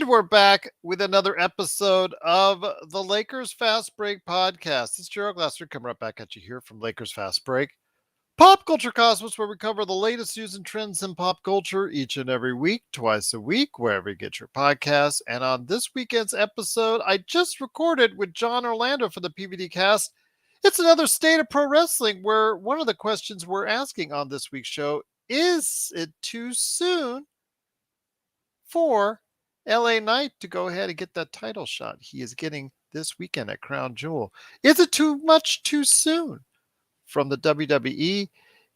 we're back with another episode of the Lakers Fast Break podcast. It's Gerald Glasser coming right back at you here from Lakers Fast Break, Pop Culture Cosmos, where we cover the latest news and trends in pop culture each and every week, twice a week, wherever you get your podcasts. And on this weekend's episode, I just recorded with John Orlando for the PVD cast. It's another state of pro wrestling where one of the questions we're asking on this week's show is it too soon for LA Knight to go ahead and get that title shot he is getting this weekend at Crown Jewel? Is it too much too soon from the WWE?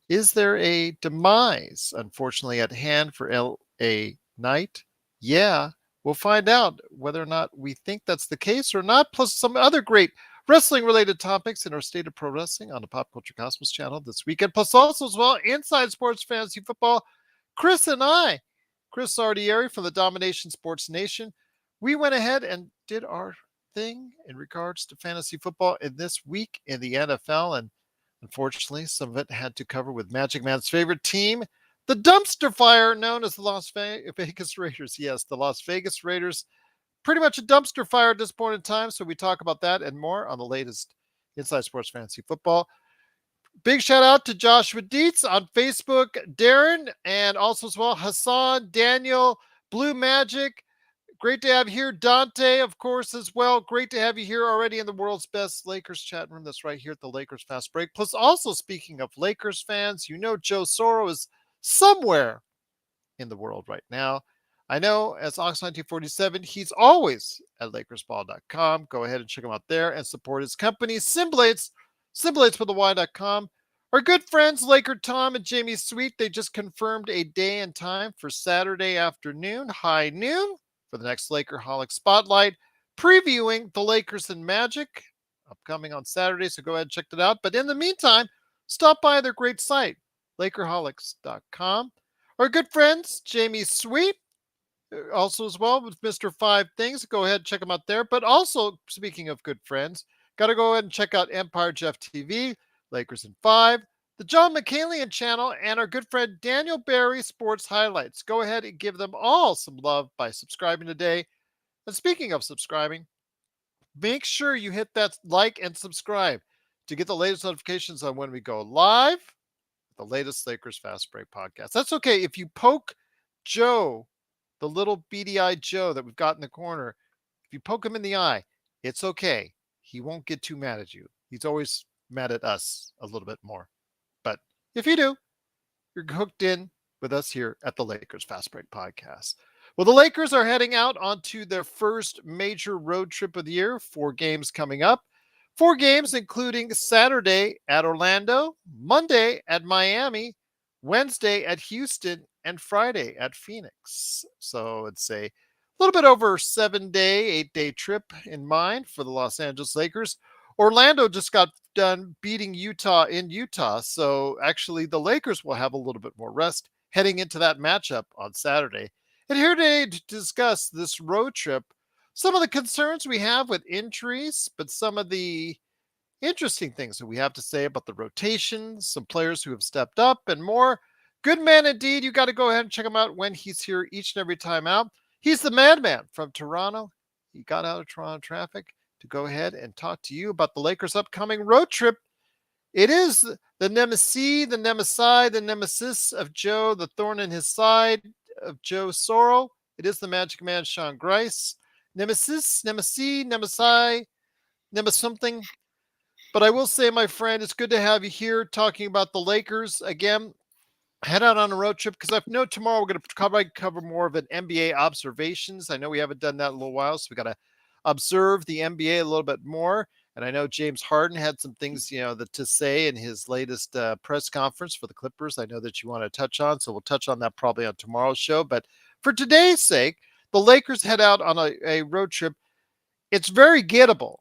Is there a demise, unfortunately, at hand for LA Knight? Yeah, we'll find out whether or not we think that's the case or not, plus some other great wrestling related topics in our State of Pro Wrestling on the Pop Culture Cosmos channel this weekend, plus also as well Inside Sports Fantasy Football. Chris and I, Chris Sardieri from the Domination Sports Nation, we went ahead and did our thing in regards to fantasy football in this week in the NFL. And unfortunately, some of it had to cover with Magic Man's favorite team, the dumpster fire known as the Las Vegas Raiders. Yes, the Las Vegas Raiders, pretty much a dumpster fire at this point in time. So we talk about that and more on the latest Inside Sports Fantasy Football. Big shout out to Joshua Dietz on Facebook, Darren, and also as well Hassan, Daniel, Blue Magic. Great to have you here. Dante, of course, as well. Great to have you here already in the world's best Lakers chat room. That's right here at the Lakers Fast Break. Plus, also speaking of Lakers fans, you know Joe Soro is somewhere in the world right now. I know as Ox1947, he's always at LakersBall.com. Go ahead and check him out there and support his company, Symblates with a Y.com. Our good friends, Laker Tom and Jamie Sweet, they just confirmed a day and time for Saturday afternoon, high noon, for the next Lakerholic Spotlight, previewing the Lakers and Magic, upcoming on Saturday, so go ahead and check it out. But in the meantime, stop by their great site, Lakerholics.com. Our good friends, Jamie Sweet, also as well with Mr. Five Things. Go ahead and check them out there. But also, speaking of good friends, got to go ahead and check out Empire Jeff TV, Lakers in 5, the John McCalian channel, and our good friend Daniel Barry Sports Highlights. Go ahead and give them all some love by subscribing today. And speaking of subscribing, make sure you hit that like and subscribe to get the latest notifications on when we go live, the latest Lakers Fast Break podcast. That's okay. If you poke Joe, the little beady-eyed Joe that we've got in the corner, if you poke him in the eye, it's okay. He won't get too mad at you. He's always mad at us a little bit more. But if you do, you're hooked in with us here at the Lakers Fast Break podcast. Well, the Lakers are heading out onto their first major road trip of the year. 4 games coming up. 4 games including Saturday at Orlando, Monday at Miami, Wednesday at Houston, and Friday at Phoenix. So it's a little bit over 7-day, 8-day trip in mind for the Los Angeles Lakers. Orlando just got done beating Utah in Utah. So actually the Lakers will have a little bit more rest heading into that matchup on Saturday. And here today to discuss this road trip, some of the concerns we have with injuries, but some of the interesting things that we have to say about the rotation, some players who have stepped up and more. Good man indeed. You got to go ahead and check him out when he's here each and every time out. He's the madman from Toronto. He got out of Toronto traffic to go ahead and talk to you about the Lakers' upcoming road trip. It is the nemesis, the nemesis of Joe, the thorn in his side of Joe Soro. It is the Magic Man, Sean Grice. Nemesis, nemesis, something. But I will say, my friend, it's good to have you here talking about the Lakers. Again, head out on a road trip because I know tomorrow we're going to cover more of an NBA observations. I know we haven't done that in a little while, so we got to observe the NBA a little bit more. And I know James Harden had some things, to say in his latest press conference for the Clippers. I know that you want to touch on, so we'll touch on that probably on tomorrow's show. But for today's sake, the Lakers head out on a road trip. It's very gettable.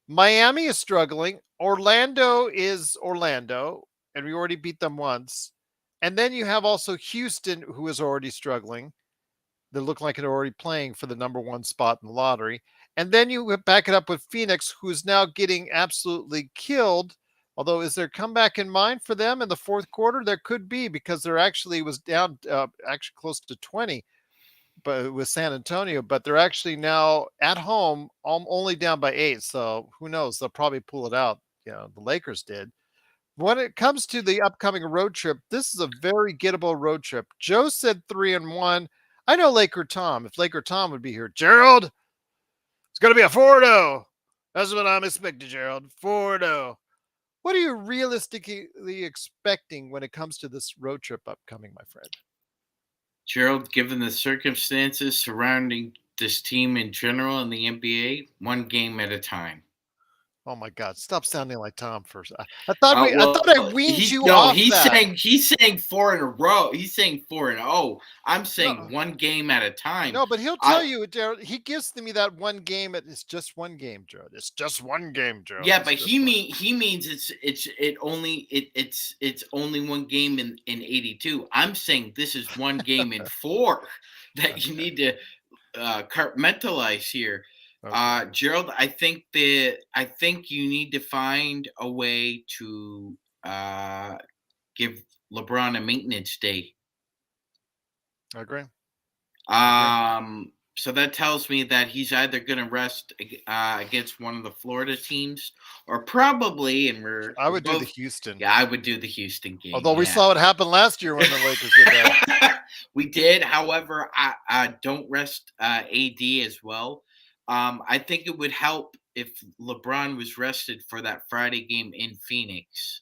Miami is struggling. Orlando is Orlando, and we already beat them once. And then you have also Houston, who is already struggling. They look like they're already playing for the number 1 spot in the lottery. And then you back it up with Phoenix, who's now getting absolutely killed. Although, is there comeback in mind for them in the fourth quarter? There could be, because there actually was down actually close to 20. but with San Antonio, but they're actually now at home, only down by 8. So who knows? They'll probably pull it out. The Lakers did. When it comes to the upcoming road trip, this is a very gettable road trip. Joe said 3-1. I know Laker Tom. If Laker Tom would be here, Gerald, it's going to be a 4-0. That's what I'm expecting, Gerald. 4-0. What are you realistically expecting when it comes to this road trip upcoming, my friend? Gerald, given the circumstances surrounding this team in general in the NBA, one game at a time. Oh my God! Stop sounding like Tom first. I Well, thought I weaned he you no, off that. he's saying 4 in a row. He's saying 4-0. I'm saying No, one game at a time. no, but he'll tell I you, Gerald. He gives me that one game. It's just one game, Gerald. It's just one game, Gerald. Yeah, It's but just one. he means it's only one game in 82. I'm saying this is one game in four that you Okay. need to compartmentalize here. Okay. Gerald, I think you need to find a way to give LeBron a maintenance day. I agree. I agree. So that tells me that he's either going to rest against one of the Florida teams, or probably, and I we're would do the both. Houston. Yeah, I would do the Houston game. Although we Yeah, saw what happened last year when the Lakers did that. we did. However, I don't rest AD as well. I think it would help if LeBron was rested for that Friday game in Phoenix.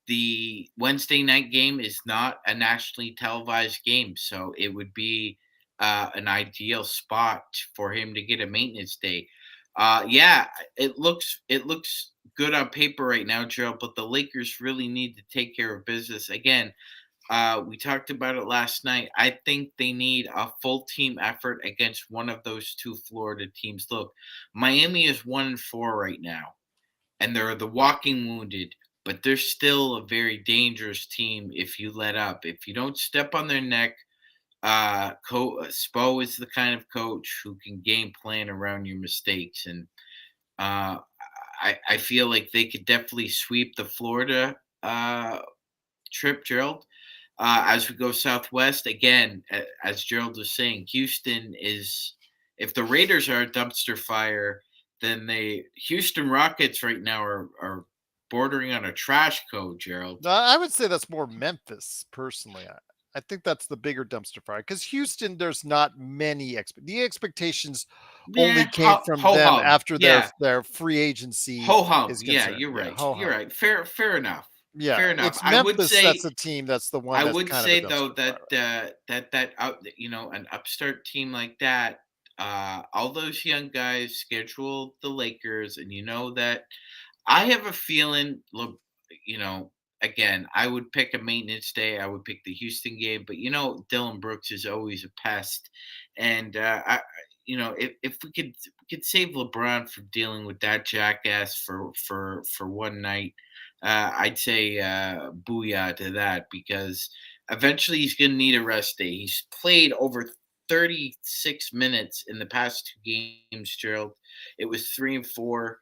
The Wednesday night game is not a nationally televised game, so it would be an ideal spot for him to get a maintenance day. Yeah, it looks good on paper right now, Joe, but the Lakers really need to take care of business. Again, we talked about it last night. I think they need a full team effort against one of those two Florida teams. Look, Miami is 1-4 right now, and they're the walking wounded, but they're still a very dangerous team if you let up. If you don't step on their neck, Spo is the kind of coach who can game plan around your mistakes. And uh, I feel like they could definitely sweep the Florida trip, Gerald. As we go southwest, again, as Gerald was saying, Houston is, if the Raiders are a dumpster fire, then the Houston Rockets right now are bordering on a trash code, Gerald. No, I would say that's more Memphis, personally. I think that's the bigger dumpster fire because Houston, there's not many the expectations only Yeah, came from ho them hum. after Yeah, their free agency ho hum. is Yeah, concerned. you're Yeah, right. ho You're hum. right. Fair enough. Yeah, Fair enough. it's Memphis. That's a team. That's the one I that's would kind of a say though dumpster that fire. an upstart team like that, all those young guys schedule the Lakers, and you know that I have a feeling, you know, again, I would pick a maintenance day. I would pick the Houston game, but Dylan Brooks is always a pest, and if we could save LeBron from dealing with that jackass for one night, I'd say booyah to that, because eventually he's going to need a rest day. He's played over 36 minutes in the past two games, Gerald. It was 3 and 4.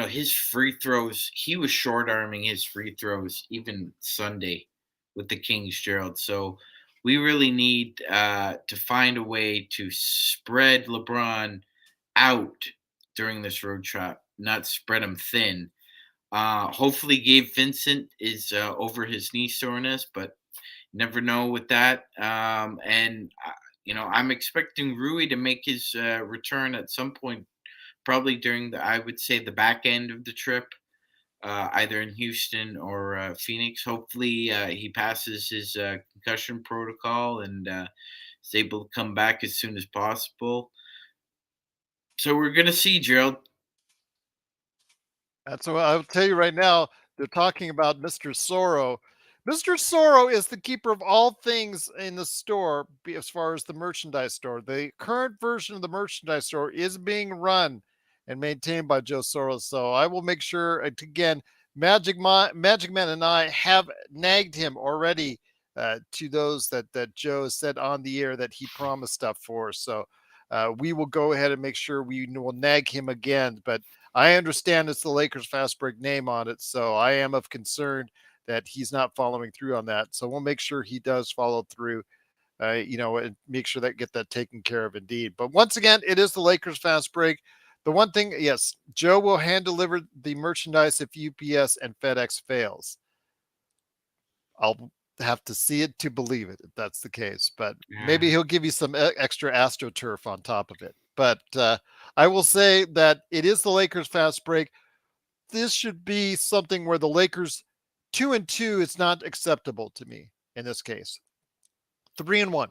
His free throws, he was short arming his free throws even Sunday with the Kings, Gerald. So we really need to find a way to spread LeBron out during this road trip, not spread him thin. Hopefully, Gabe Vincent is over his knee soreness, but never know with that. I'm expecting Rui to make his return at some point, probably during I would say, the back end of the trip, either in Houston or Phoenix. Hopefully, he passes his concussion protocol and is able to come back as soon as possible. So we're gonna see, Gerald. That's what I'll tell you right now. They're talking about Mr. Sorrow. Mr. Sorrow is the keeper of all things in the store as far as the merchandise store. The current version of the merchandise store is being run and maintained by Joe Soros. So I will make sure, again, Magic Man and I have nagged him already to those that Joe said on the air that he promised stuff for. So we will go ahead and make sure we will nag him again. But I understand it's the Lakers fast break name on it, so I am of concern that he's not following through on that. So we'll make sure he does follow through. and make sure that get that taken care of indeed. But once again, it is the Lakers fast break. The one thing, yes, Joe will hand deliver the merchandise if UPS and FedEx fails. I'll have to see it to believe it if that's the case. But maybe Yeah. he'll give you some extra AstroTurf on top of it. But I will say that it is the Lakers fast break. This should be something where the Lakers 2-2 is not acceptable to me in this case. 3-1.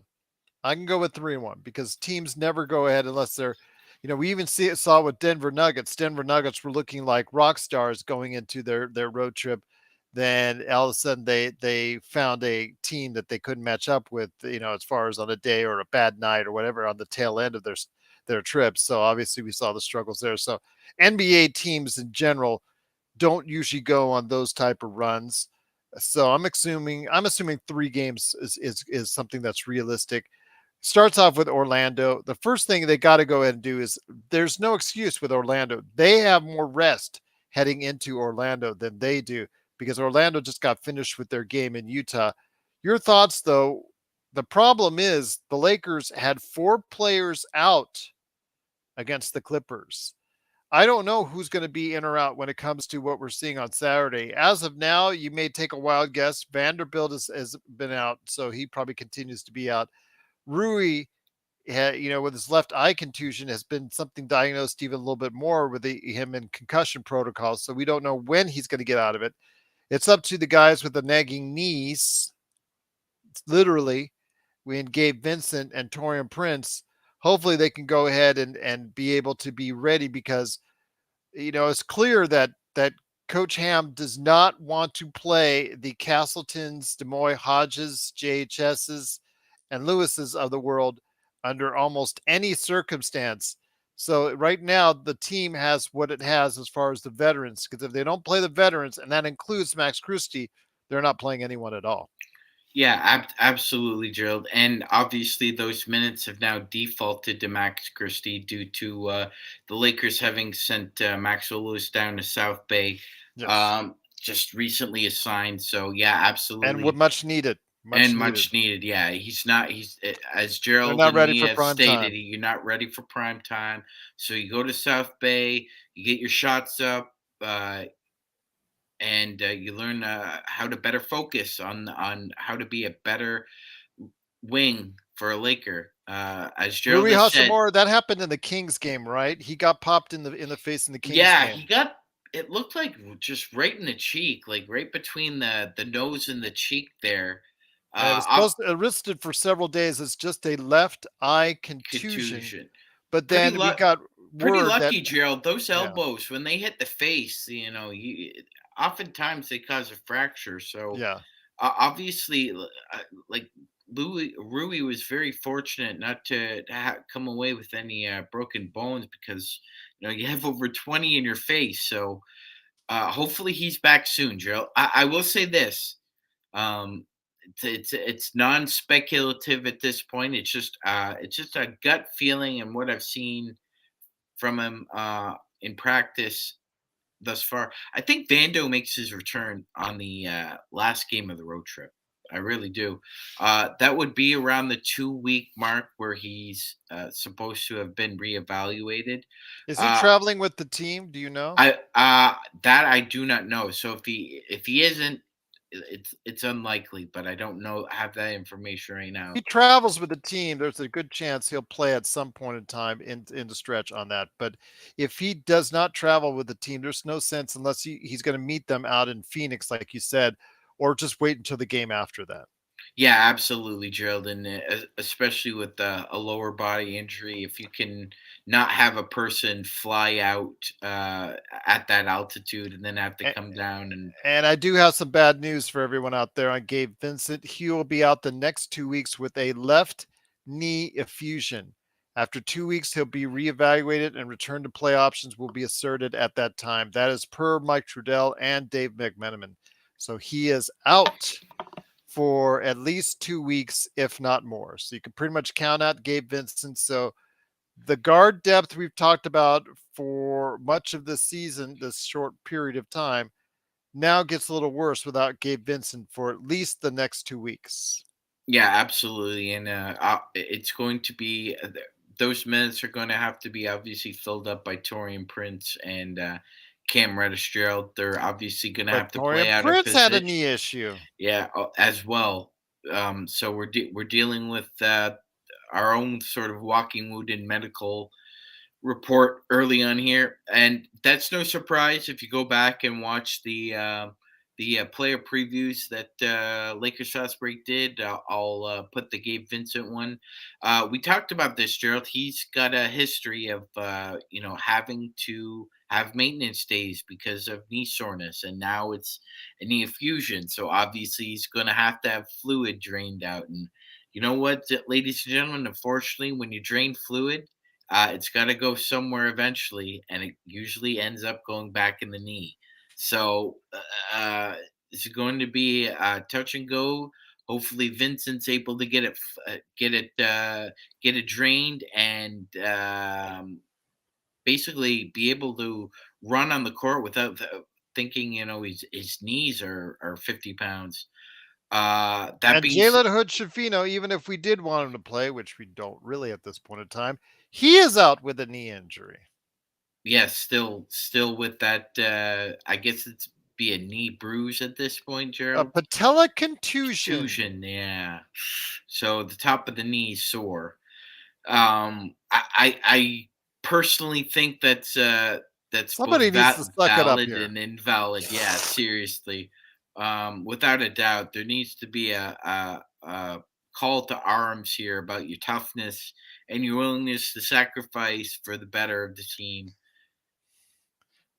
I can go with 3-1 because teams never go ahead unless they're, we even saw with Denver Nuggets. Denver Nuggets were looking like rock stars going into their road trip. Then all of a sudden they found a team that they couldn't match up with, as far as on a day or a bad night or whatever on the tail end of their trips. So obviously we saw the struggles there. So NBA teams in general don't usually go on those type of runs. So I'm assuming 3 games is something that's realistic. Starts off with Orlando. The first thing they got to go ahead and do is there's no excuse with Orlando. They have more rest heading into Orlando than they do because Orlando just got finished with their game in Utah. Your thoughts though, the problem is the Lakers had 4 players out against the Clippers. I don't know who's going to be in or out when it comes to what we're seeing on Saturday. As of now, you may take a wild guess. Vanderbilt has been out, so he probably continues to be out. Rui, with his left eye contusion, has been something diagnosed even a little bit more with him in concussion protocols. So we don't know when he's going to get out of it. It's up to the guys with the nagging knees, literally, when Gabe Vincent and Torian Prince. Hopefully, they can go ahead and be able to be ready because it's clear that Coach Ham does not want to play the Castletons, Demoy Hodges, JHSs, and Lewis's of the world under almost any circumstance. So right now, the team has what it has as far as the veterans. Because if they don't play the veterans, and that includes Max Christie, they're not playing anyone at all. Yeah, absolutely, Gerald. And obviously, those minutes have now defaulted to Max Christie due to the Lakers having sent Maxwell Lewis down to South Bay, Yes, just recently assigned. So, yeah, and what absolutely. much needed, much And needed. much needed. Yeah, as They're Gerald not and ready me for have prime stated, time. you're not ready for prime time. So, you go to South Bay, you get your shots up. And you learn how to better focus on how to be a better wing for a Laker. As Gerald Rui has said, Hachimura, that happened in the Kings game, right? He got popped in the face in the Kings yeah, game. he got it looked like just right in the cheek, like right between the nose and the cheek there. And it was Up listed for several days as just a left eye contusion, contusion. but Pretty then we got pretty word that lucky, Gerald. Those yeah, elbows when they hit the face, oftentimes they cause a fracture. So yeah. obviously, like Louis Rui was very fortunate not to come away with any broken bones because you have over 20 in your face. So hopefully he's back soon, Gerald. I will say this: um, it's non speculative at this point. It's just a gut feeling and what I've seen from him in practice thus far. I think Vando makes his return on the last game of the road trip. I really do. That would be around the 2 week mark where he's supposed to have been reevaluated. Is he Uh, traveling with the team? Do you know? that I do not know. So if he isn't, it's unlikely, but I don't know have that information right If now. he travels with the team, there's a good chance he'll play at some point in time in the stretch on that. But if he does not travel with the team, there's no sense unless he's going to meet them out in Phoenix, like you said, or just wait until the game after that. Yeah, absolutely, Gerald, and especially with a lower body injury, if you can not have a person fly out at that altitude and then have to come down and And I do have some bad news for everyone out there on Gabe Vincent. He will be out the next 2 weeks with a left knee effusion. After 2 weeks, he'll be reevaluated and return to play options will be asserted at that time. That is per Mike Trudell and Dave McMenamin. So he is out for at least 2 weeks, if not more. So you can pretty much count out Gabe Vincent. So the guard depth we've talked about for much of the season, this short period of time, now gets a little worse without Gabe Vincent for at least the next 2 weeks. Yeah, absolutely, and it's going to be those minutes are going to have to be obviously filled up by Torian Prince and Cam Reddish-Gerald. They're obviously going to But have to play Torian out of Prince had a position. knee issue. Yeah, as well. So we're dealing with our own sort of walking wounded medical report early on here, and that's no surprise if you go back and watch the player previews that Lakers Fast Break did. I'll put the Gabe Vincent one. We talked about this, Gerald. He's got a history of having to have maintenance days because of knee soreness, and now it's a knee fusion. So obviously he's going to have fluid drained out, and you know what, ladies and gentlemen, unfortunately, when you drain fluid, it's got to go somewhere eventually, and it usually ends up going back in the knee. So it's going to be touch and go. Hopefully, Vincent's able to get it drained, and basically be able to run on the court without thinking, his knees are 50 pounds. That And being said, Jalen Hood Shafino, even if we did want him to play, which we don't really at this point in time, he is out with a knee injury. yes, still with that. I guess it's be a knee bruise at this point, A Gerald. patella contusion. Contusion, yeah. So the top of the knee is sore. I personally think that's both Somebody needs to suck it up valid here. and invalid. Yeah, seriously. Without a doubt, there needs to be a call to arms here about your toughness and your willingness to sacrifice for the better of the team.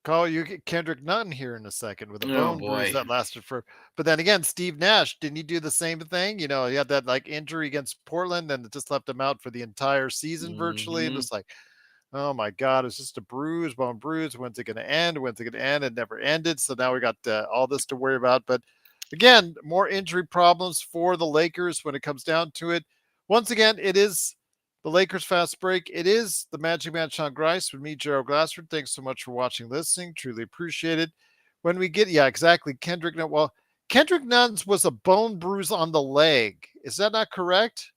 Call you get Kendrick Nunn here in a second with a Oh bone bruise boy. that lasted for. But then again, Steve Nash, didn't he do the same thing? He had that like injury against Portland and it just left him out for the entire season virtually. And Hmm. it's like, oh my God, it's just a bruise, bone bruise. When's it going to end? When's it going to end? It never ended. So now we got all this to worry about. But again, more injury problems for the Lakers when it comes down to it. Once again, it is the Lakers fast break. It is the Magic Man Sean Grice with me, Gerald Glassford. Thanks so much for watching, listening. Truly appreciate it. When we get, yeah, exactly. Kendrick Nunn's was a bone bruise on the leg. Is that not correct?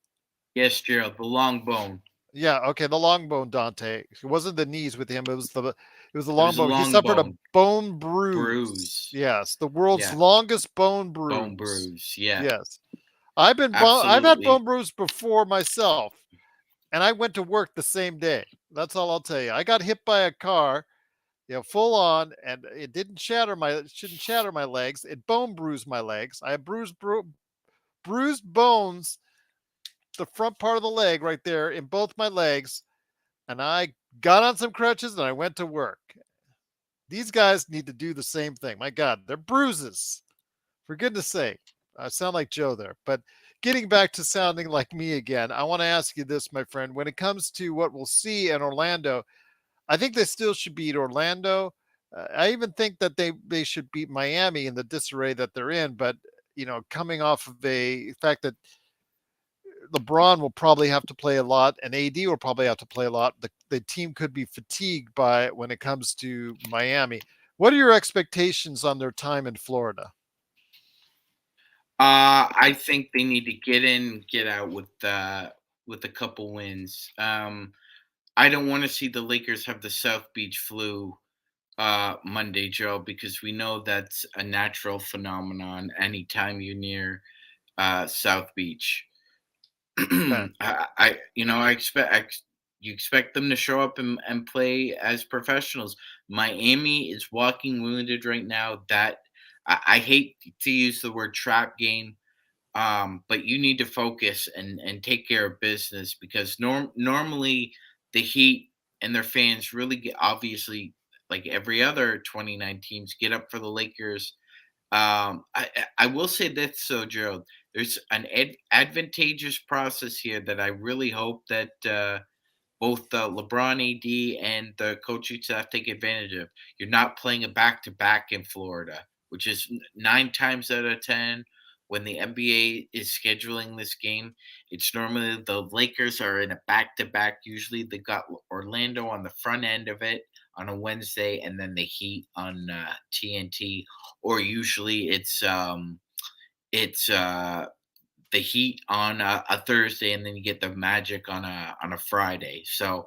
Yes, Gerald, the long bone. Yeah, okay, the long bone Dante. It wasn't the knees with him, it was the It long was a bone. He long suffered a bone bone bruise. bruise. Yes, the world's Yeah, longest bone bone bruise. bruise. Yeah, Yes. I've had absolutely. bone bruise before myself, and I went to work the same day. That's all I'll tell you. I got hit by a car, full on, and it shouldn't shatter my legs. It bone bruised my legs. I have bruised bones, the front part of the leg right there in both my legs, and I got on some crutches and I went to work. These guys need to do the same thing. My God, they're bruises. For goodness sake. I sound like Joe there. But getting back to sounding like me again, I want to ask you this, my friend. When it comes to what we'll see in Orlando, I think they still should beat Orlando. I even think that they should beat Miami in the disarray that they're in. But coming off of a fact that LeBron will probably have to play a lot, and AD will probably have to play a lot. The team could be fatigued by it when it comes to Miami. What are your expectations on their time in Florida? I think they need to get in, get out with a couple wins. I don't want to see the Lakers have the South Beach flu Monday, Joe, because we know that's a natural phenomenon anytime you're near South Beach. Okay. You expect them to show up and play as professionals. Miami is walking wounded right now. That I hate to use the word trap game, but you need to focus and take care of business because normally the Heat and their fans really get, obviously, like every other 29 teams, get up for the Lakers. I will say this, so Gerald, there's an advantageous process here that I really hope that both LeBron AD and the coaching staff take advantage of. You're not playing a back to back in Florida, which is 9 times out of 10 when the NBA is scheduling this game. It's normally the Lakers are in a back to back. Usually they got Orlando on the front end of it on a Wednesday, and then the Heat on TNT. Or usually it's the Heat on a Thursday, and then you get the Magic on a Friday. So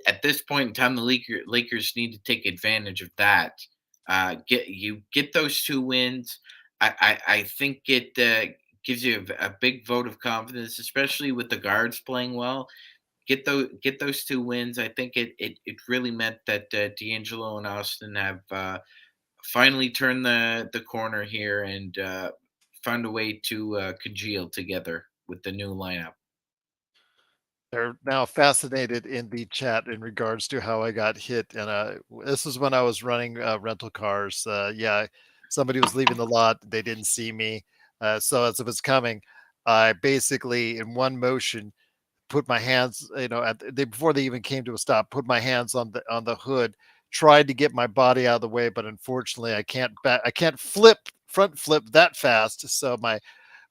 at this point in time, the Lakers need to take advantage of that. Get those 2 wins. I think it gives you a big vote of confidence, especially with the guards playing well. Get those 2 wins. I think it really meant that D'Angelo and Austin have finally turned the corner here and found a way to congeal together with the new lineup. They're now fascinated in the chat in regards to how I got hit, and this is when I was running rental cars. Yeah, somebody was leaving the lot; they didn't see me, so as it was coming, I basically, in one motion, put my hands, they before they even came to a stop, put my hands on the hood, tried to get my body out of the way, but unfortunately, I can't front flip that fast, so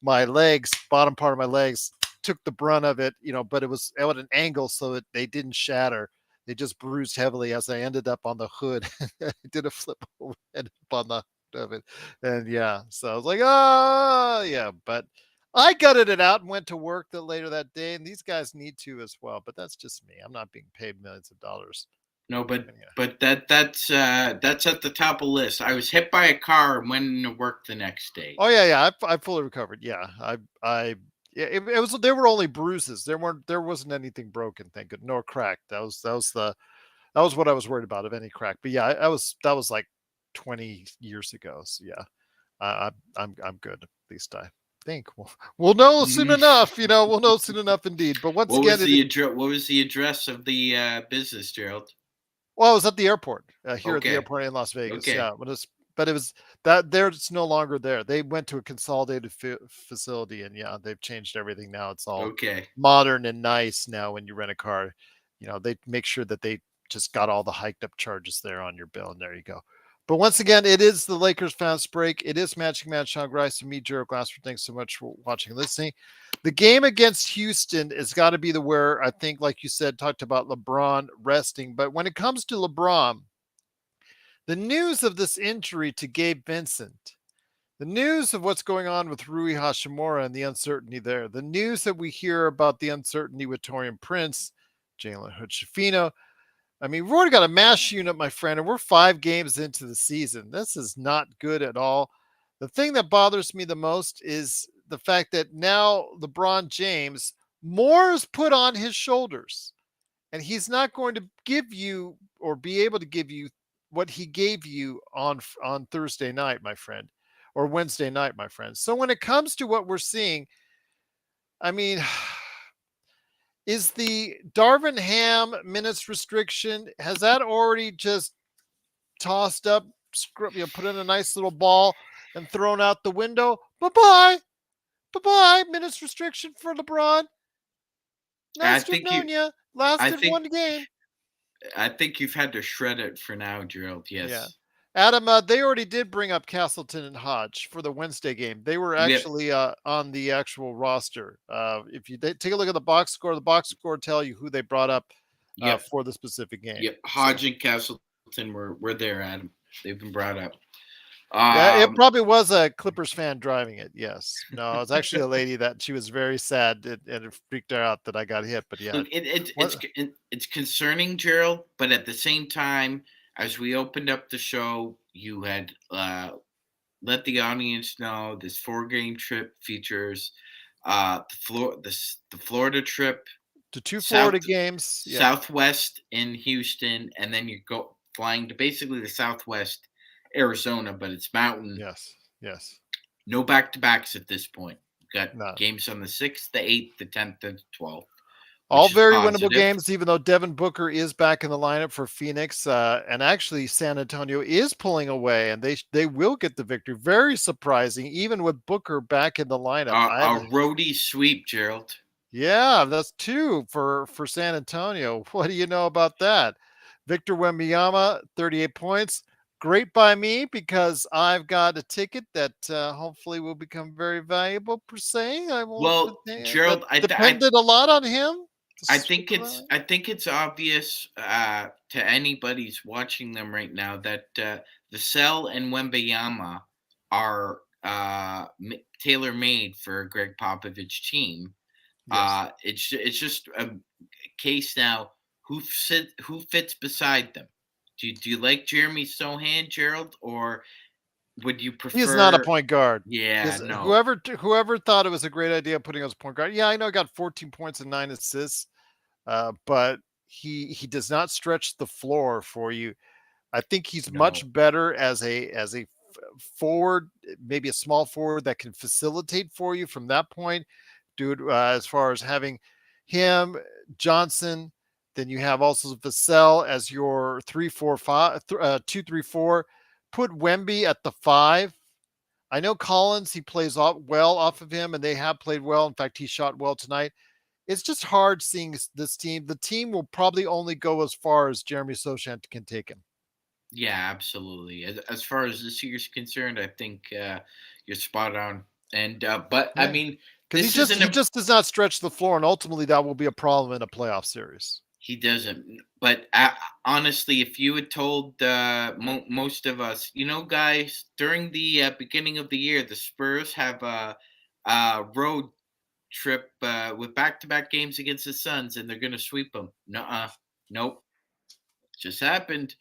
my legs, bottom part of my legs, took the brunt of it, but it was at an angle so that they didn't shatter. They just bruised heavily as I ended up on the hood. I did a flip over, ended up on the hood of it. And yeah, so I was like, oh, yeah. But I gutted it out and went to work later that day. And these guys need to as well. But that's just me. I'm not being paid millions of dollars. No, Yeah. but that's at the top of the list. I was hit by a car and went into work the next day. Oh yeah, yeah. I fully recovered. Yeah, yeah, it was. There were only bruises. There wasn't anything broken. Thank goodness, nor cracked. That was what I was worried about, of any crack. But yeah, that was like 20 years ago. So yeah, I'm good. At least I think we'll know soon enough. We'll know soon enough indeed. But once again, What was the address of the business, Gerald? well, I was at the airport, here at the Okay, airport in Las Vegas. okay, Yeah, but it was that there. It's no longer there. They went to a consolidated facility, and yeah, they've changed everything now. It's all okay. modern and nice now. When you rent a car, they make sure that they just got all the hiked up charges there on your bill, and there you go. But once again, it is the Lakers fast break. It is Magic Man Sean Grice and me, Jared Glassford. Thanks so much for watching and listening. The game against Houston has got to be the where, I think, like you said, talked about LeBron resting. But when it comes to LeBron, the news of this injury to Gabe Vincent, the news of what's going on with Rui Hashimura and the uncertainty there, the news that we hear about the uncertainty with Torian Prince, Jalen Hood-Schifino. I mean, we've already got a mash unit, my friend, and we're 5 games into the season. This is not good at all. The thing that bothers me the most is the fact that now LeBron James, more is put on his shoulders, and he's not going to give you or be able to give you what he gave you on Thursday night, my friend, or Wednesday night, my friend. So when it comes to what we're seeing, I mean, is the Darvin Ham minutes restriction, has that already just tossed up, put in a nice little ball and thrown out the window? Bye bye, bye bye. Minutes restriction for LeBron. I Nice to have think you. known you. I Lasted think. one game. I think you've had to shred it for now, Gerald. Yeah. Yes. Adam, they already did bring up Castleton and Hodge for the Wednesday game. They were Yep. actually on the actual roster. If you take a look at the box score tell you who they brought up Yep. for the specific game. Yep. So Hodge and Castleton were there, Adam. They've been brought up. yeah, it Um, probably was a Clippers fan driving it. Yes. No, it was actually a lady that she was very sad, and it freaked her out that I got hit. But yeah, Look, what? it's concerning, Gerald, but at the same time, as we opened up the show, you had let the audience know this 4 game trip features the Florida trip, The two south Florida games. Yeah. southwest in Houston, and then you go flying to basically the southwest Arizona, but it's mountain. Yes. Yes. No back to backs at this point. We've got No. games on the 6th, the 8th, the 10th, and the 12th, All which is very winnable positive. games, even though Devin Booker is back in the lineup for Phoenix, and actually San Antonio is pulling away, and they will get the victory. Very surprising, even with Booker back in the lineup. A roadie sweep, Gerald. Yeah, that's 2 for San Antonio. What do you know about that? Victor Wembanyama, 38 points. Great by me, because I've got a ticket that hopefully will become very valuable per se. I won't Well, that Gerald, depended a lot on him. I think it's obvious to anybody who's watching them right now that the Cell and Wembayama are tailor made for a Greg Popovich team. Yes. It's just a case now. Who fits beside them? Do you like Jeremy Sohan, Gerald, or would you He is not a prefer? point guard. Yeah, Is no, whoever thought it was a great idea putting us point guard. Yeah, I know he got 14 points and 9 assists, but he does not stretch the floor for you. I think he's no. much better as a forward, maybe a small forward that can facilitate for you from that point, dude. As far as having him, Johnson, then you have also Vassell as your 3-4-5, 2-3-4. Put Wemby at the 5. I know Collins, he plays well off of him, and they have played well. In fact, he shot well tonight. It's just hard seeing this team. The team will probably only go as far as Jeremy Sochan can take him. Yeah, absolutely. As far as this year's concerned, I think you're spot on. And but I Yeah, mean, because he this just isn't he a just does not stretch the floor, and ultimately that will be a problem in a playoff series. he doesn't. But honestly, if you had told most of us, guys, during the beginning of the year, the Spurs have a road trip with back-to-back games against the Suns, and they're going to sweep them. Nuh-uh. Nope, just happened.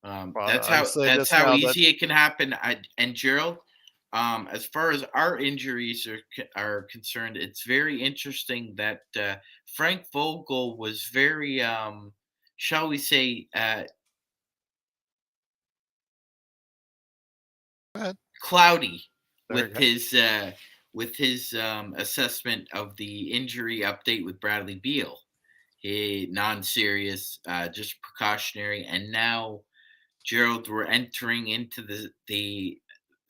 Well, That's I will how say that's this how now that easy it can happen. And Gerald, as far as our injuries are concerned, it's very interesting that Frank Vogel was very, shall we say, go ahead. cloudy There you with go. his assessment of the injury update with Bradley Beal. He non-serious, just precautionary, and now Gerald, we're entering into the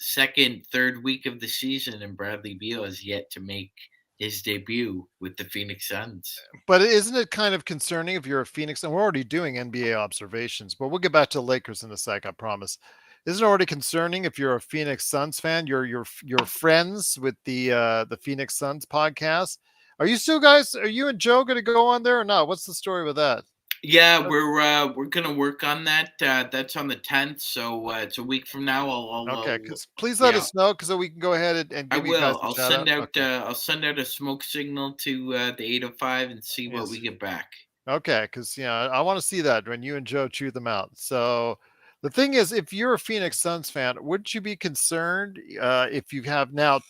second, third week of the season, and Bradley Beal has yet to make his debut with the Phoenix Suns. But isn't it kind of concerning if you're a Phoenix, and we're already doing NBA observations, but we'll get back to the Lakers in a sec, I promise. Isn't it already concerning if you're a Phoenix Suns fan? You're friends with the Phoenix Suns podcast. Are you still guys? Are you and Joe going to go on there or not? What's the story with that? Yeah, we're gonna work on that. That's on the 10th, so it's a week from now. Okay, because please let Yeah, us know so we can go ahead and I give you guys will. a shout out. Okay. I'll send out a smoke signal to the 805 and see what we Yes. get back. Okay, because I want to see that when you and Joe chew them out. So the thing is, if you're a Phoenix Suns fan, wouldn't you be concerned if you have now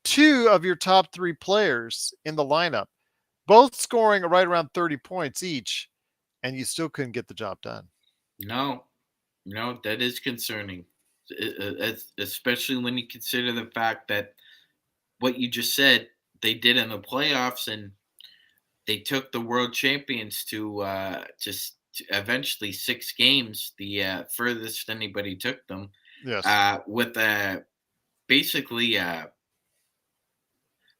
two of your top three players in the lineup, both scoring right around 30 points each, and you still couldn't get the job done? No, no, that is concerning, especially when you consider the fact that what you just said they did in the playoffs, and they took the world champions to just eventually 6 games, the furthest anybody took them, Yes. with basically I'm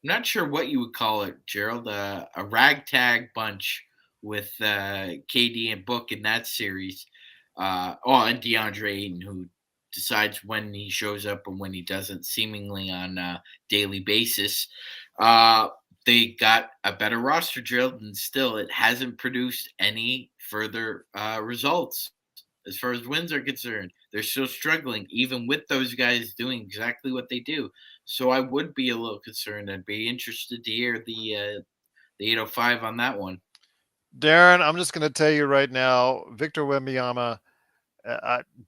not sure what you would call it, Gerald, a ragtag bunch with KD and Book in that series. And DeAndre Ayton, who decides when he shows up and when he doesn't, seemingly on a daily basis. Uh, they got a better roster, Gerald, and still it hasn't produced any further results as far as wins are concerned. They're still struggling, even with those guys doing exactly what they do. So I would be a little concerned. I'd be interested to hear the 805 on that one. Darren, I'm just going to tell you right now, Victor Wembanyama.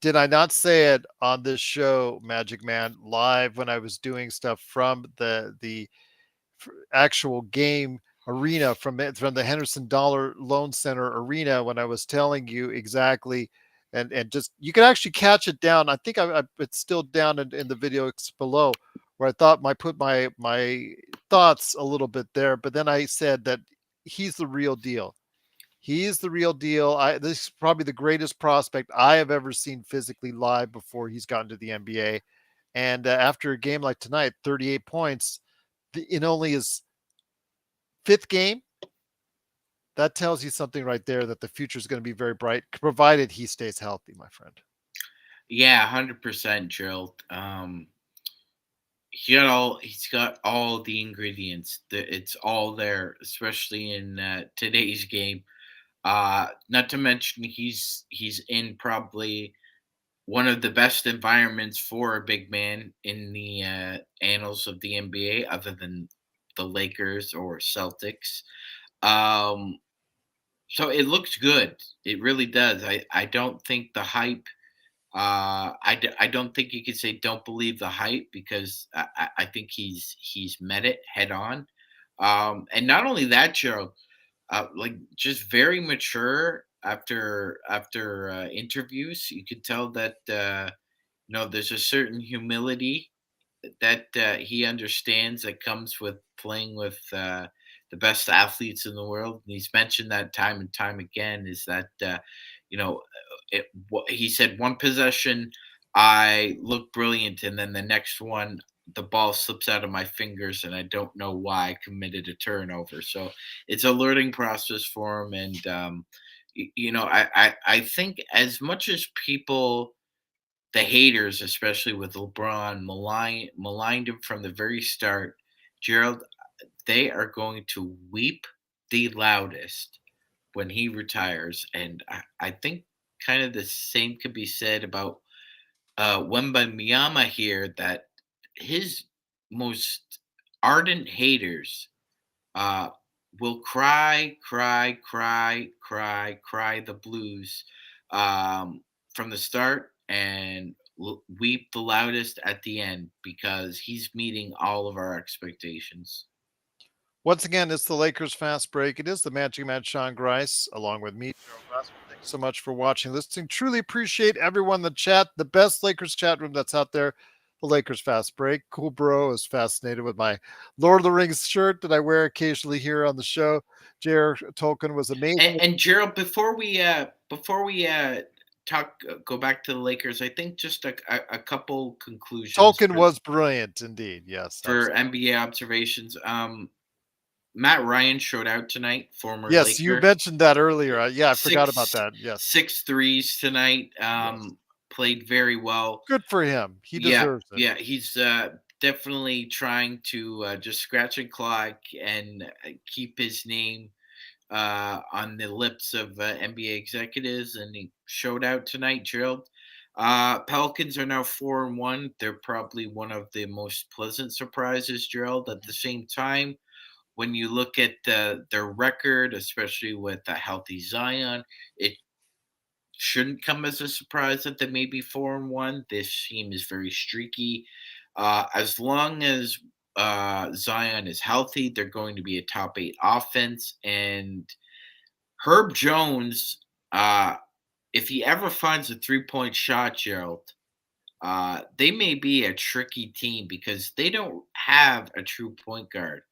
Did I not say it on this show, Magic Man, live when I was doing stuff from the actual game arena from the Henderson Dollar Loan Center arena when I was telling you exactly, and just you can actually catch it down. I think it's still down in the video below where I thought I put my thoughts a little bit there, but then I said that he's the real deal. He is the real deal. This is probably the greatest prospect I have ever seen physically live before he's gotten to the NBA. And after a game like tonight, 38 points in only his fifth game, that tells you something right there that the future is going to be very bright, provided he stays healthy, my friend. Yeah, 100%, Gerald. He's got all the ingredients. It's all there, especially in today's game. Not to mention he's in probably one of the best environments for a big man in the annals of the NBA, other than the Lakers or Celtics. Um, so it looks good. It really does. I don't think the hype. I don't think you could say don't believe the hype, because I think he's met it head on. And not only that, Joe, like just very mature after interviews. You could tell that there's a certain humility that he understands that comes with playing with the best athletes in the world. And he's mentioned that time and time again. Is that you know he said one possession I look brilliant, and then the next one the ball slips out of my fingers, and I don't know why I committed a turnover. So it's a learning process for him, and I think as much as people, the haters, especially with LeBron, maligned him from the very start. Gerald, they are going to weep the loudest when he retires, and I think kind of the same could be said about Wemba here. That his most ardent haters uh, will cry, cry, cry, cry, cry the blues from the start, and weep the loudest at the end, because he's meeting all of our expectations. Once again, it's the Lakers Fast Break. It is the Magic Man Sean Grice, along with me, Gerald Glassman. Thanks so much for watching, listening. Truly appreciate everyone in the chat. The best Lakers chat room that's out there. The Lakers Fast Break. Cool Bro is fascinated with my Lord of the Rings shirt that I wear occasionally here on the show. J.R. Tolkien was amazing. And Gerald, before we talk, go back to the Lakers. I think just a couple conclusions Tolkien was brilliant indeed. Yes, for absolutely. NBA observations. Matt Ryan showed out tonight, former Yes, you Laker. mentioned that earlier. Yeah, I forgot about Six that. Yes, six threes tonight. yes. Played very well. Good for him. He Yeah, deserves it. yeah. He's definitely trying to just scratch and claw and keep his name on the lips of NBA executives, and he showed out tonight, Gerald. Pelicans are now 4-1. They're probably one of the most pleasant surprises, Gerald. At the same time, when you look at their record, especially with a healthy Zion, it shouldn't come as a surprise that they may be 4-1. This team is very streaky. As long as Zion is healthy, they're going to be a top 8 offense. And Herb Jones, uh, if he ever finds a 3-point shot, Gerald, they may be a tricky team, because they don't have a true point guard.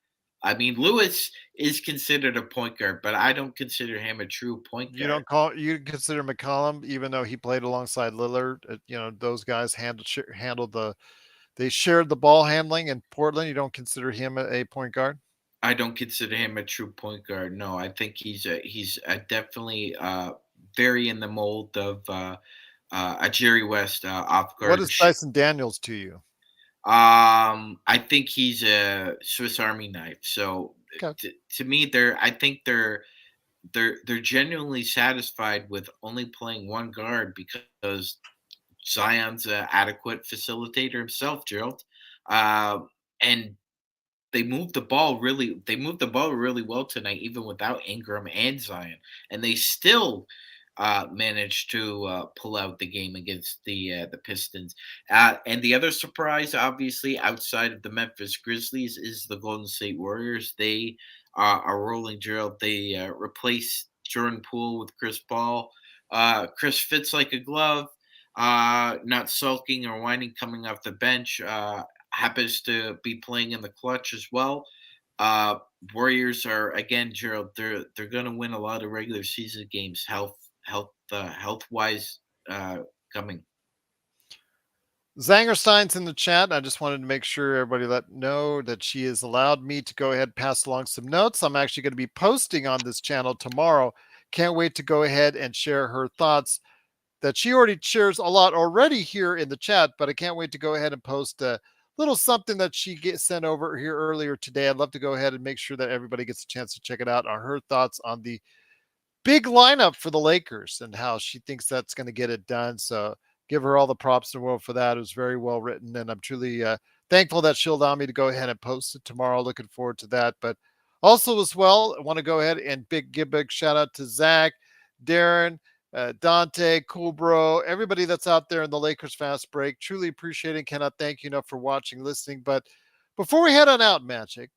I mean, Lewis is considered a point guard, but I don't consider him a true point You guard. don't call you consider McCollum, even though he played alongside Lillard. Those guys handled they shared the ball handling in Portland. You don't consider him a point guard. I don't consider him a true point guard. No, I think he's definitely very in the mold of a Jerry West off What guard. is Dyson Daniels to you? I think he's a Swiss Army knife. So Okay, to me, they're genuinely satisfied with only playing one guard, because Zion's an adequate facilitator himself, Gerald. And they moved the ball really well tonight, even without Ingram and Zion, and they still managed to pull out the game against the Pistons. And the other surprise, obviously, outside of the Memphis Grizzlies, is the Golden State Warriors. They are rolling, Gerald. They replaced Jordan Poole with Chris Paul. Chris fits like a glove. Not sulking or whining coming off the bench. Happens to be playing in the clutch as well. Uh, Warriors are, again, Gerald. They're going to win a lot of regular season games. Health wise, coming. Zangerstein's in the chat. I just wanted to make sure everybody let know that she has allowed me to go ahead and pass along some notes. I'm actually going to be posting on this channel tomorrow. Can't wait to go ahead and share her thoughts that she already shares a lot already here in the chat, but I can't wait to go ahead and post a little something that she sent over here earlier today. I'd love to go ahead and make sure that everybody gets a chance to check it out on her thoughts on the big lineup for the Lakers and how she thinks that's going to get it done. So give her all the props in the world for that. It was very well written, and I'm truly thankful that she'll allow me to go ahead and post it tomorrow. Looking forward to that. But also, as well, I want to go ahead and give a big shout out to Zach, Darren, Dante, Cool Bro, everybody that's out there in the Lakers Fast Break. Truly appreciating. Cannot thank you enough for watching, listening. But before we head on out, Magic,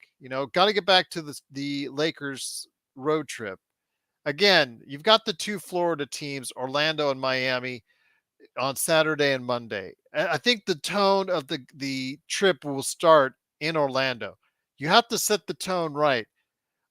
got to get back to the Lakers road trip. Again, you've got the two Florida teams, Orlando and Miami, on Saturday and Monday. I think the tone of the trip will start in Orlando. You have to set the tone right.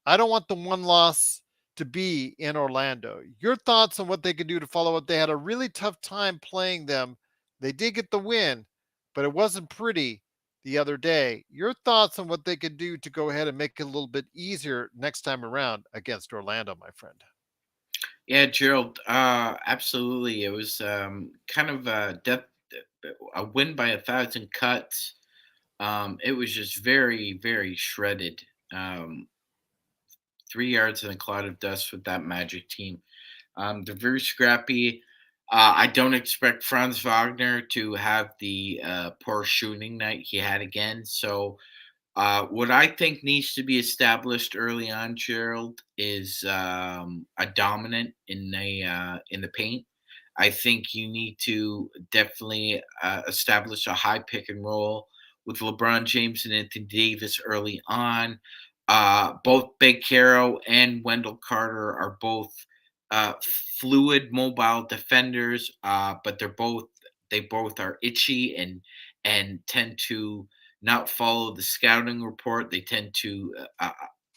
I don't want the one loss to be in Orlando. Your thoughts on what they could do to follow up? They had a really tough time playing them. They did get the win, but it wasn't pretty the other day. Your thoughts on what they could do to go ahead and make it a little bit easier next time around against Orlando, my friend? Yeah, Gerald, absolutely. It was kind of a win by 1,000 cuts. It was just very, very shredded. 3 yards in a cloud of dust with that Magic team. They're very scrappy. I don't expect Franz Wagner to have the poor shooting night he had again. So, what I think needs to be established early on, Gerald, is a dominant in the paint. I think you need to definitely establish a high pick and roll with LeBron James and Anthony Davis early on. Both Big Caro and Wendell Carter are both fluid, mobile defenders, but they both are itchy and tend to not follow the scouting report. They tend to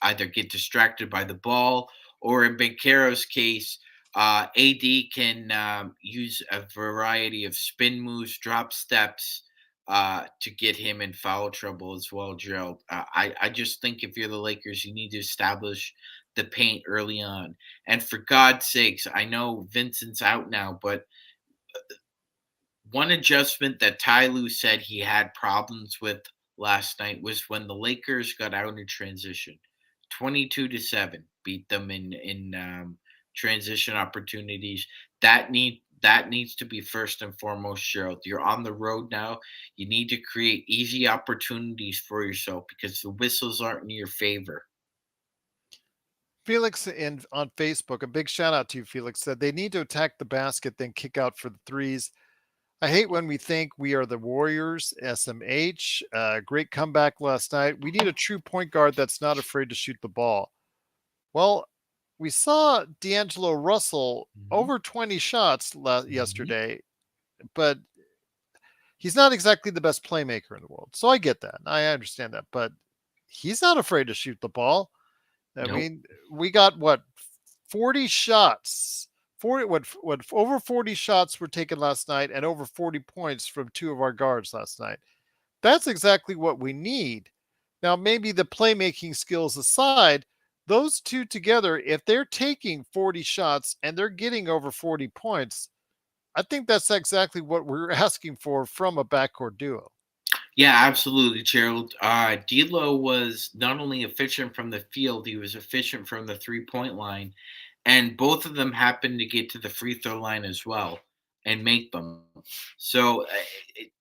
either get distracted by the ball, or in Bankero's case, AD can use a variety of spin moves, drop steps to get him in foul trouble as well, Gerald. I just think if you're the Lakers, you need to establish the paint early on. And for God's sakes, I know Vincent's out now, but one adjustment that Ty Lue said he had problems with last night was when the Lakers got out in transition. 22-7 beat them in transition opportunities. That needs to be first and foremost, Gerald. You're on the road now. You need to create easy opportunities for yourself because the whistles aren't in your favor. Felix on Facebook, a big shout out to you, Felix, said they need to attack the basket, then kick out for the threes. I hate when we think we are the Warriors. SMH, great comeback last night. We need a true point guard that's not afraid to shoot the ball. Well, we saw D'Angelo Russell Mhm, over 20 shots mhm. yesterday, but he's not exactly the best playmaker in the world. So I get that. I understand that, but he's not afraid to shoot the ball. I Nope. mean, we got what 40 shots. 40 what over 40 shots were taken last night and over 40 points from two of our guards last night. That's exactly what we need. Now, maybe the playmaking skills aside, those two together, if they're taking 40 shots and they're getting over 40 points, I think that's exactly what we're asking for from a backcourt duo. Yeah, absolutely, Gerald. D'Lo was not only efficient from the field, he was efficient from the 3 point line, and both of them happened to get to the free throw line as well and make them. So it,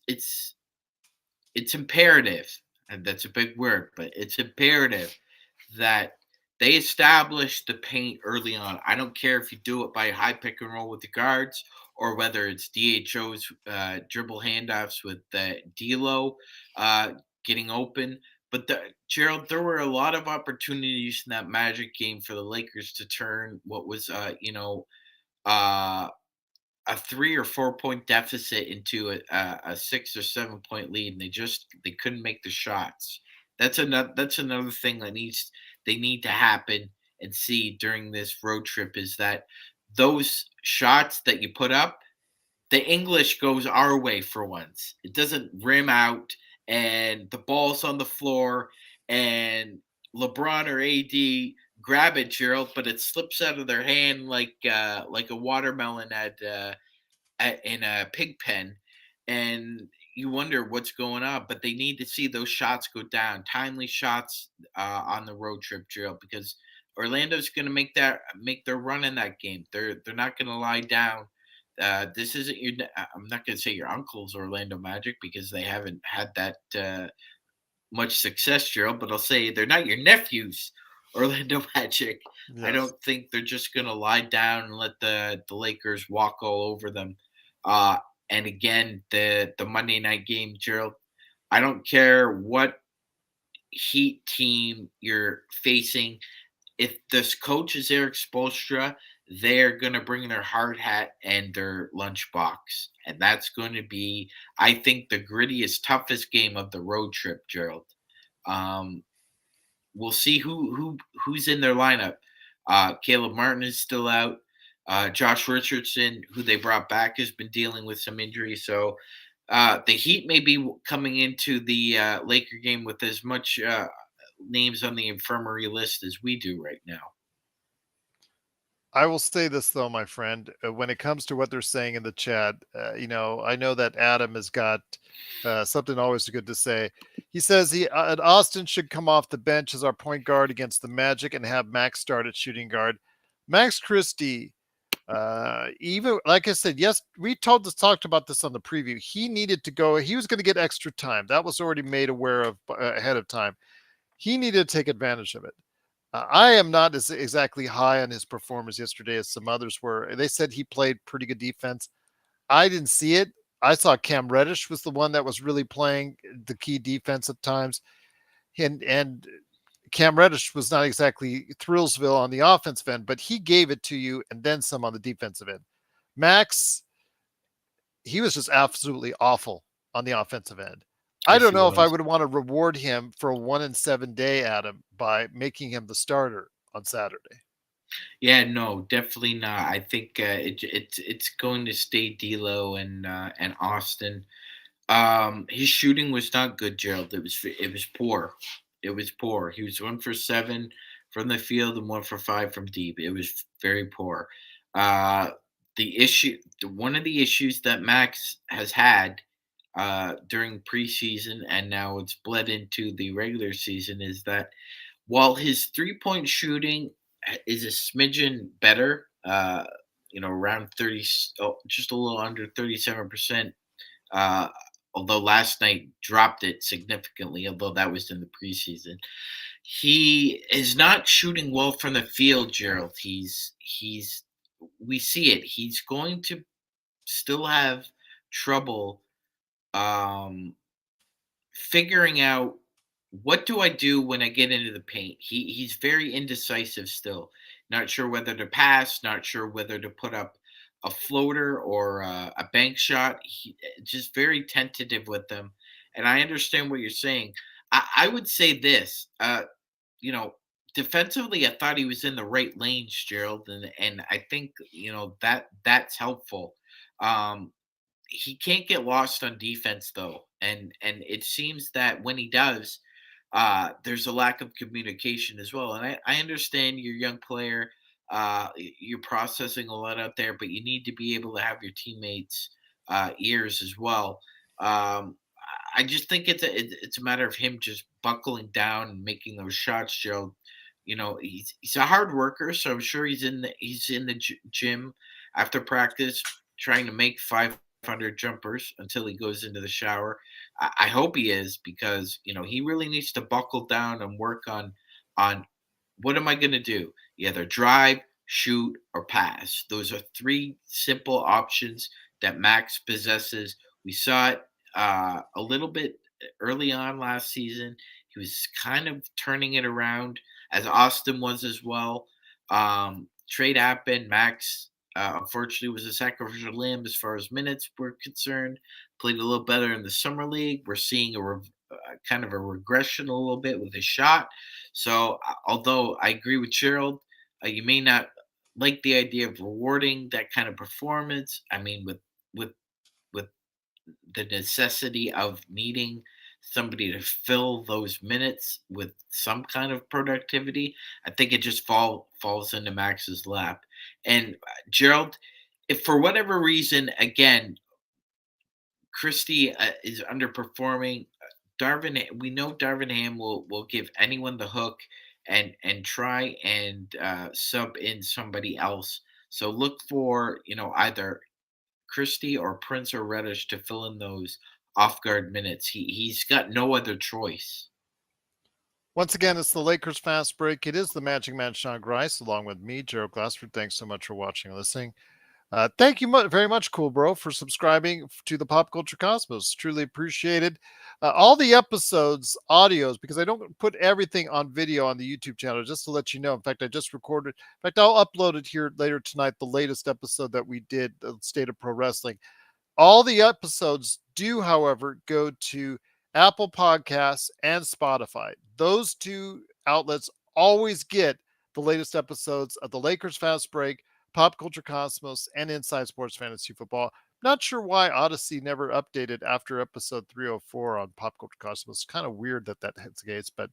it's imperative, and that's a big word, but it's imperative that they establish the paint early on. I don't care if you do it by high pick and roll with the guards or whether it's DHO's dribble handoffs with D'Lo uh, getting open. But Gerald, there were a lot of opportunities in that Magic game for the Lakers to turn what was, uh, a 3 or 4 point deficit into a 6 or 7 point lead, and they couldn't make the shots. That's another thing that needs they need to happen and see during this road trip is that those shots that you put up, the English goes our way for once. It doesn't rim out and the ball's on the floor and LeBron or AD grab it, Gerald, but it slips out of their hand like a watermelon in a pig pen, and you wonder what's going on. But they need to see those shots go down, timely shots on the road trip, drill, because Orlando's going to make their run in that game. They're not going to lie down. this isn't I'm not going to say your uncle's Orlando Magic because they haven't had that much success, Gerald. But I'll say they're not your nephew's Orlando Magic. I Yes. don't think they're just going to lie down and let the Lakers walk all over them. Uh, and again, the Monday night game, Gerald. I don't care what Heat team you're facing. If this coach is Eric Spoelstra, they're going to bring their hard hat and their lunchbox. And that's going to be, I think, the grittiest, toughest game of the road trip, Gerald. Um, we'll see who's in their lineup. Caleb Martin is still out. Josh Richardson, who they brought back, has been dealing with some injuries. So the Heat may be coming into the Laker game with as much names on the infirmary list as we do right now. I will say this though, my friend, when it comes to what they're saying in the chat, I know that Adam has got something always good to say. He says Austin should come off the bench as our point guard against the Magic and have Max start at shooting guard. Max Christie, even like I said, yes, we talked about this on the preview. He needed to go. He was going to get extra time. That was already made aware of ahead of time. He needed to take advantage of it. I am not as exactly high on his performance yesterday as some others were. They said he played pretty good defense. I didn't see it. I saw Cam Reddish was the one that was really playing the key defense at times, and Cam Reddish was not exactly Thrillsville on the offensive end, but he gave it to you and then some on the defensive end. Max, he was just absolutely awful on the offensive end. I Yes, don't he know if I was. would want to reward him for a 1-7 day, Adam, by making him the starter on Saturday. Yeah, no, definitely not. I think it's going to stay D'Lo and Austin. His shooting was not good, Gerald. It was poor. It was poor. He was 1 for 7 from the field and 1 for 5 from deep. It was very poor. Uh, one of the issues that Max has had during preseason and now it's bled into the regular season is that while his 3 point shooting is a smidgen better, around 30, just a little under 37%. Uh, although last night dropped it significantly, although that was in the preseason. He is not shooting well from the field, Gerald. We see it. He's going to still have trouble um figuring out what do I do when I get into the paint. He's very indecisive still. Not sure whether to pass, not sure whether to put up a floater or a bank shot. Just very tentative with them. And I understand what you're saying. I would say this, you know, defensively, I thought he was in the right lanes, Gerald, and I think that's helpful. Um, he can't get lost on defense though, and it seems that when he does, there's a lack of communication as well. And I understand you're a young player, you're processing a lot out there, but you need to be able to have your teammates' ears as well. I just think it's a matter of him just buckling down and making those shots, Joe. He's a hard worker, so I'm sure he's in the gym after practice trying to make 500 jumpers until he goes into the shower. I hope he is because he really needs to buckle down and work on what am I going to do? Either drive, shoot, or pass. Those are three simple options that Max possesses. We saw it a little bit early on last season. He was kind of turning it around, as Austin was as well. Trade happened. Max, unfortunately, was a sacrificial limb as far as minutes were concerned. Played a little better in the summer league. We're seeing kind of a regression a little bit with his shot. So, although I agree with Gerald, you may not like the idea of rewarding that kind of performance. I mean, with with the necessity of needing somebody to fill those minutes with some kind of productivity, I think it just falls into Max's lap. And Gerald, if for whatever reason, again, Christie is underperforming, we know Darvin Ham will give anyone the hook and try and sub in somebody else. So look for either Christie or Prince or Reddish to fill in those off guard minutes. He's got no other choice. Once again, it's the Lakers Fast Break. It is the Magic Man Sean Grice, along with me, Gerald Glassford. Thanks so much for watching and listening. Thank you very much, Cool Bro, for subscribing to the Pop Culture Cosmos. Truly appreciated. All the episodes, audios, because I don't put everything on video on the YouTube channel, just to let you know. In fact, I just recorded. In fact, I'll upload it here later tonight, the latest episode that we did, the State of Pro Wrestling. All the episodes do, however, go to Apple Podcasts and Spotify. Those two outlets always get the latest episodes of the Lakers Fast Break, Pop Culture Cosmos, and Inside Sports Fantasy Football. Not sure why Odyssey never updated after episode 304 on Pop Culture Cosmos. Kind of weird that that's the case, but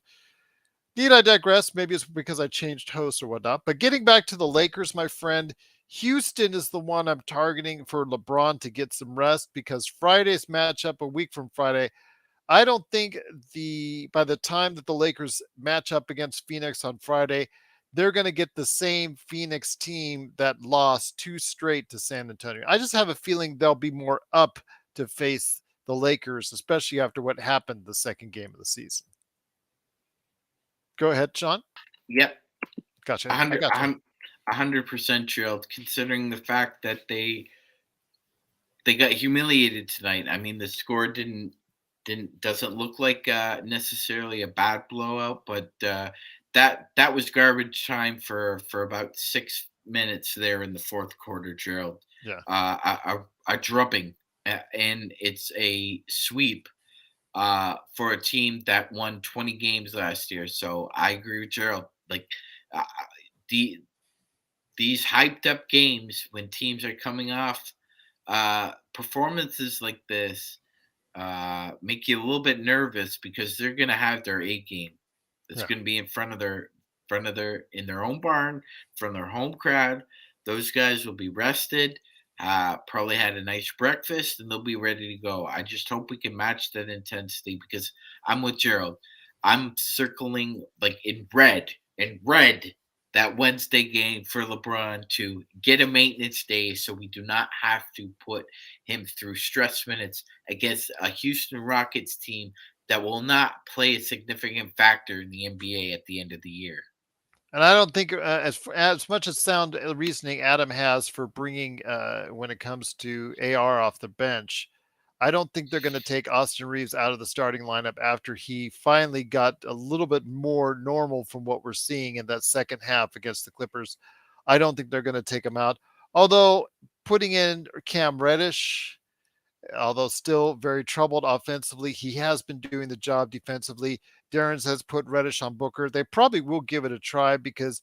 need I digress? Maybe it's because I changed hosts or whatnot. But getting back to the Lakers, my friend, Houston is the one I'm targeting for LeBron to get some rest because Friday's matchup a week from Friday. I don't think by the time that the Lakers match up against Phoenix on Friday, they're going to get the same Phoenix team that lost two straight to San Antonio. I just have a feeling they'll be more up to face the Lakers, especially after what happened the second game of the season. Go ahead, Sean. Yep, Gotcha. a I hundred, a gotcha. hun- 100% Gerald. Considering the fact that they got humiliated tonight. I mean, the score doesn't look like necessarily a bad blowout, but that was garbage time for about 6 minutes there in the fourth quarter, Gerald. Yeah. A drubbing, and it's a sweep for a team that won 20 games last year. So I agree with Gerald. Like uh, the these hyped up games when teams are coming off performances like this make you a little bit nervous because they're going to have their A game. It's Yeah. going to be in front of their in their own barn, from their home crowd. Those guys will be rested, probably had a nice breakfast, and they'll be ready to go. I just hope we can match that intensity because I'm with Gerald. I'm circling like in red that Wednesday game for LeBron to get a maintenance day so we do not have to put him through stress minutes against a Houston Rockets team that will not play a significant factor in the NBA at the end of the year. And I don't think as much as sound reasoning Adam has for bringing when it comes to AR off the bench, I don't think they're going to take Austin Reeves out of the starting lineup after he finally got a little bit more normal from what we're seeing in that second half against the Clippers. I don't think they're going to take him out. Although putting in Cam Reddish, although still very troubled offensively, he has been doing the job defensively. Darren's has put Reddish on Booker. They probably will give it a try because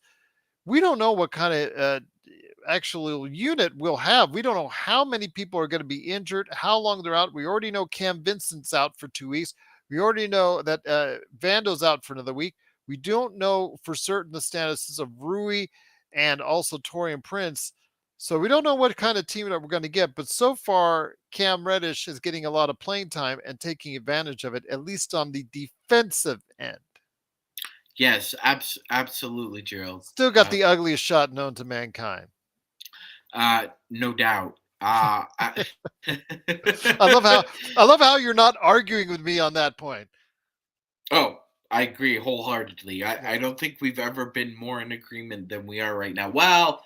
we don't know what kind of actual unit we'll have. We don't know how many people are going to be injured, how long they're out. We already know Cam Vincent's out for 2 weeks. We already know that Vando's out for another week. We don't know for certain the statuses of Rui and also Torian Prince. So we don't know what kind of team that we're going to get. But so far, Cam Reddish is getting a lot of playing time and taking advantage of it, at least on the defensive end. Yes, absolutely, Gerald. Still got the ugliest shot known to mankind. No doubt. I love how I love how you're not arguing with me on that point. Oh, I agree wholeheartedly. Yeah. I don't think we've ever been more in agreement than we are right now. Well,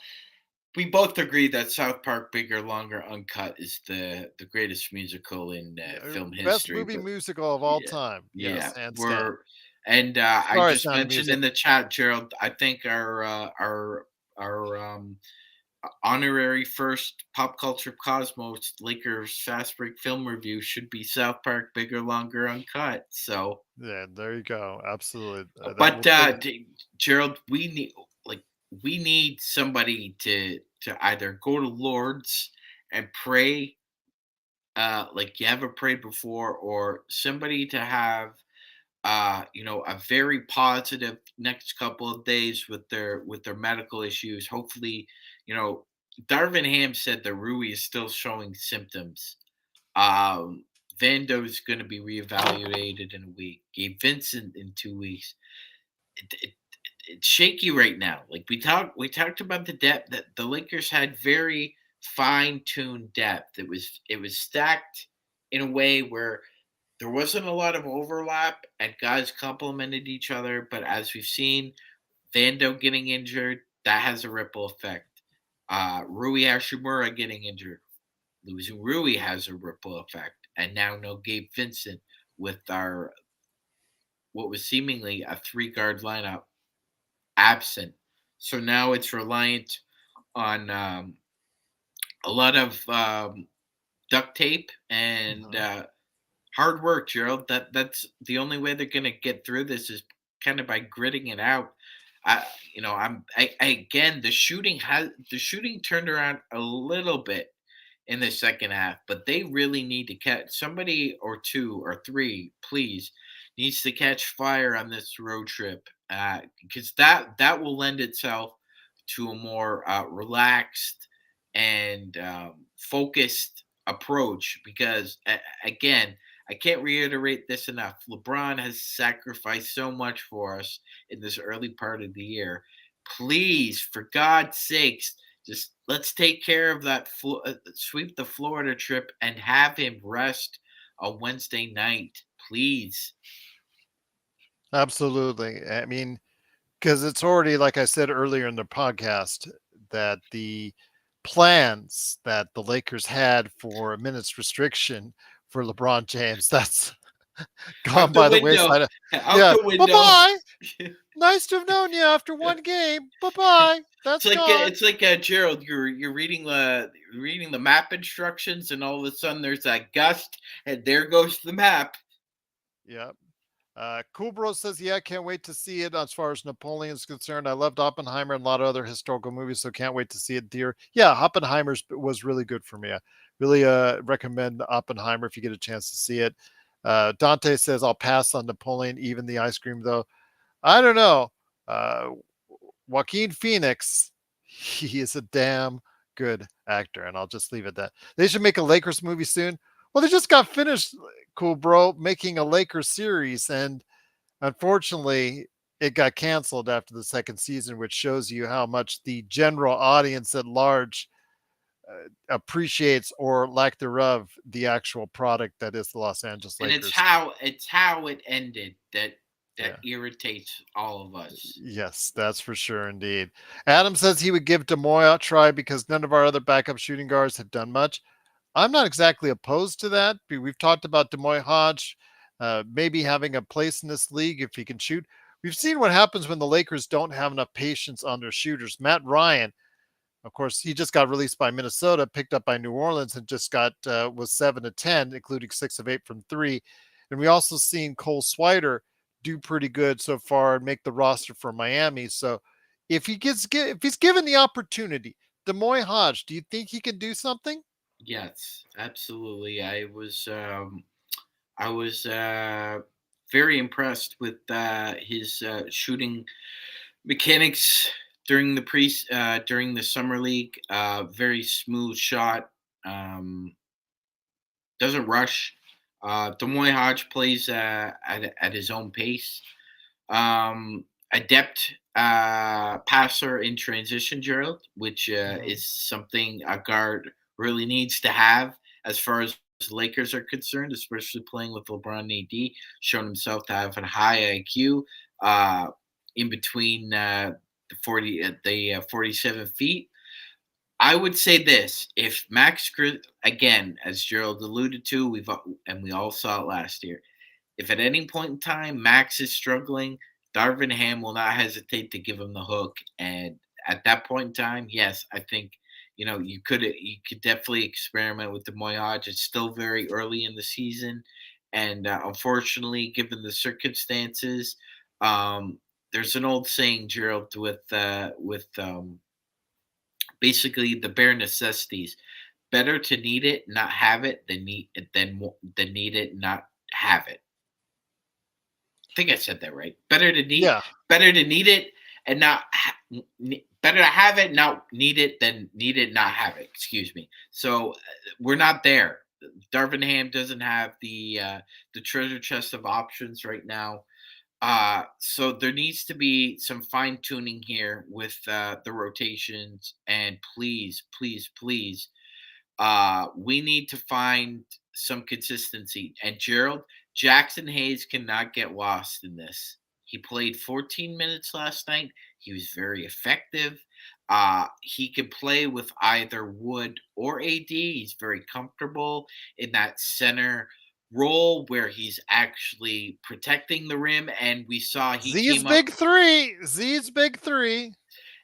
we both agree that South Park Bigger, Longer, Uncut is the greatest musical in film Best history. movie But musical of all yeah, time. yeah, Yes, hands down. we're and I Sorry, just Sound of mentioned Music. in the chat, Gerald. I think our honorary first Pop Culture Cosmos Lakers Fast Break film review should be South Park Bigger, Longer, Uncut. So, Yeah, there you go. Absolutely. That but will totally. Gerald, we need somebody to either go to Lord's and pray like you haven't prayed before, or somebody to have a very positive next couple of days with their medical issues. Hopefully, you know, Darvin Ham said that Rui is still showing symptoms. Um, Vando's going to be reevaluated in a week. Gabe Vincent in 2 weeks. It's shaky right now. Like we talked about the depth that the Lakers had very fine-tuned depth. It was stacked in a way where there wasn't a lot of overlap and guys complemented each other. But as we've seen, Vando getting injured, that has a ripple effect. Rui Hashimura getting injured, losing Rui has a ripple effect. And now no Gabe Vincent with our what was seemingly a three-guard lineup absent. So now it's reliant on a lot of duct tape and Mhm. hard work, Gerald. That's the only way they're gonna get through this is kind of by gritting it out. I, again, the shooting turned around a little bit in the second half, but they really need to catch somebody or two or three, please, needs to catch fire on this road trip because that will lend itself to a more relaxed and focused approach. Because again, I can't reiterate this enough. LeBron has sacrificed so much for us in this early part of the year. Please, for God's sakes, just let's take care of that. Sweep the Florida trip and have him rest on Wednesday night, please. Absolutely. I mean, because it's already, like I said earlier in the podcast, that the plans that the Lakers had for a minutes restriction for LeBron James, that's gone Out the by the window. wayside. Out Yeah. the Bye window. bye. Nice to have known you after one game. Bye bye. That's gone. It's like Gerald. You're reading the map instructions, and all of a sudden there's that gust, and there goes the map. Yeah. Cool Bro says, yeah, can't wait to see it as far as Napoleon's concerned. I loved Oppenheimer and a lot of other historical movies, so can't wait to see it, dear. Yeah, Oppenheimer's was really good for me. I really recommend Oppenheimer if you get a chance to see it. Dante says, I'll pass on Napoleon, even the ice cream, though. I don't know. Uh, Joaquin Phoenix, he is a damn good actor, and I'll just leave it at that. They should make a Lakers movie soon. Well, they just got finished, Cool Bro, making a Lakers series, and unfortunately, it got canceled after the second season, which shows you how much the general audience at large appreciates or lack thereof the actual product that is the Los Angeles And Lakers. it's how it ended that Yeah. irritates all of us. Yes, that's for sure indeed. Adam says he would give Demoy a try because none of our other backup shooting guards have done much. I'm not exactly opposed to that. We've talked about Demoy Hodge maybe having a place in this league if he can shoot. We've seen what happens when the Lakers don't have enough patience on their shooters. Matt Ryan, of course, he just got released by Minnesota, picked up by New Orleans, and just got was 7 of 10, including 6 of 8 from three. And we also seen Cole Swider do pretty good so far and make the roster for Miami. So if he's given the opportunity, Demoy Hodge, do you think he can do something? Yes, absolutely. I was very impressed with his shooting mechanics during the summer league. Very smooth shot. Um, doesn't rush. Demoy Hodge plays at his own pace. Adept passer in transition, Gerald, which Mhm. is something a guard really needs to have as far as the Lakers are concerned, especially playing with LeBron and AD, shown himself to have a high IQ in between the 47 feet. I would say this: if again, as Gerald alluded to, we all saw it last year. If at any point in time Max is struggling, Darvin Ham will not hesitate to give him the hook. And at that point in time, yes, I think you could definitely experiment with the Moyage. It's still very early in the season, and unfortunately, given the circumstances, um, there's an old saying, Gerald, with basically the bare necessities. Better to need it, not have it, than need it, not have it. I think I said that right. Yeah. Better to need it and better to have it, not need it, than need it, not have it. Excuse me. So we're not there. Darvin Ham doesn't have the treasure chest of options right now. So there needs to be some fine tuning here with the rotations, and please, please, please, we need to find some consistency. And Gerald, Jackson Hayes cannot get lost in this. He played 14 minutes last night. He was very effective. He can play with either Wood or AD. He's very comfortable in that center role where he's actually protecting the rim. And we saw he Z's came up big three. Z's big three.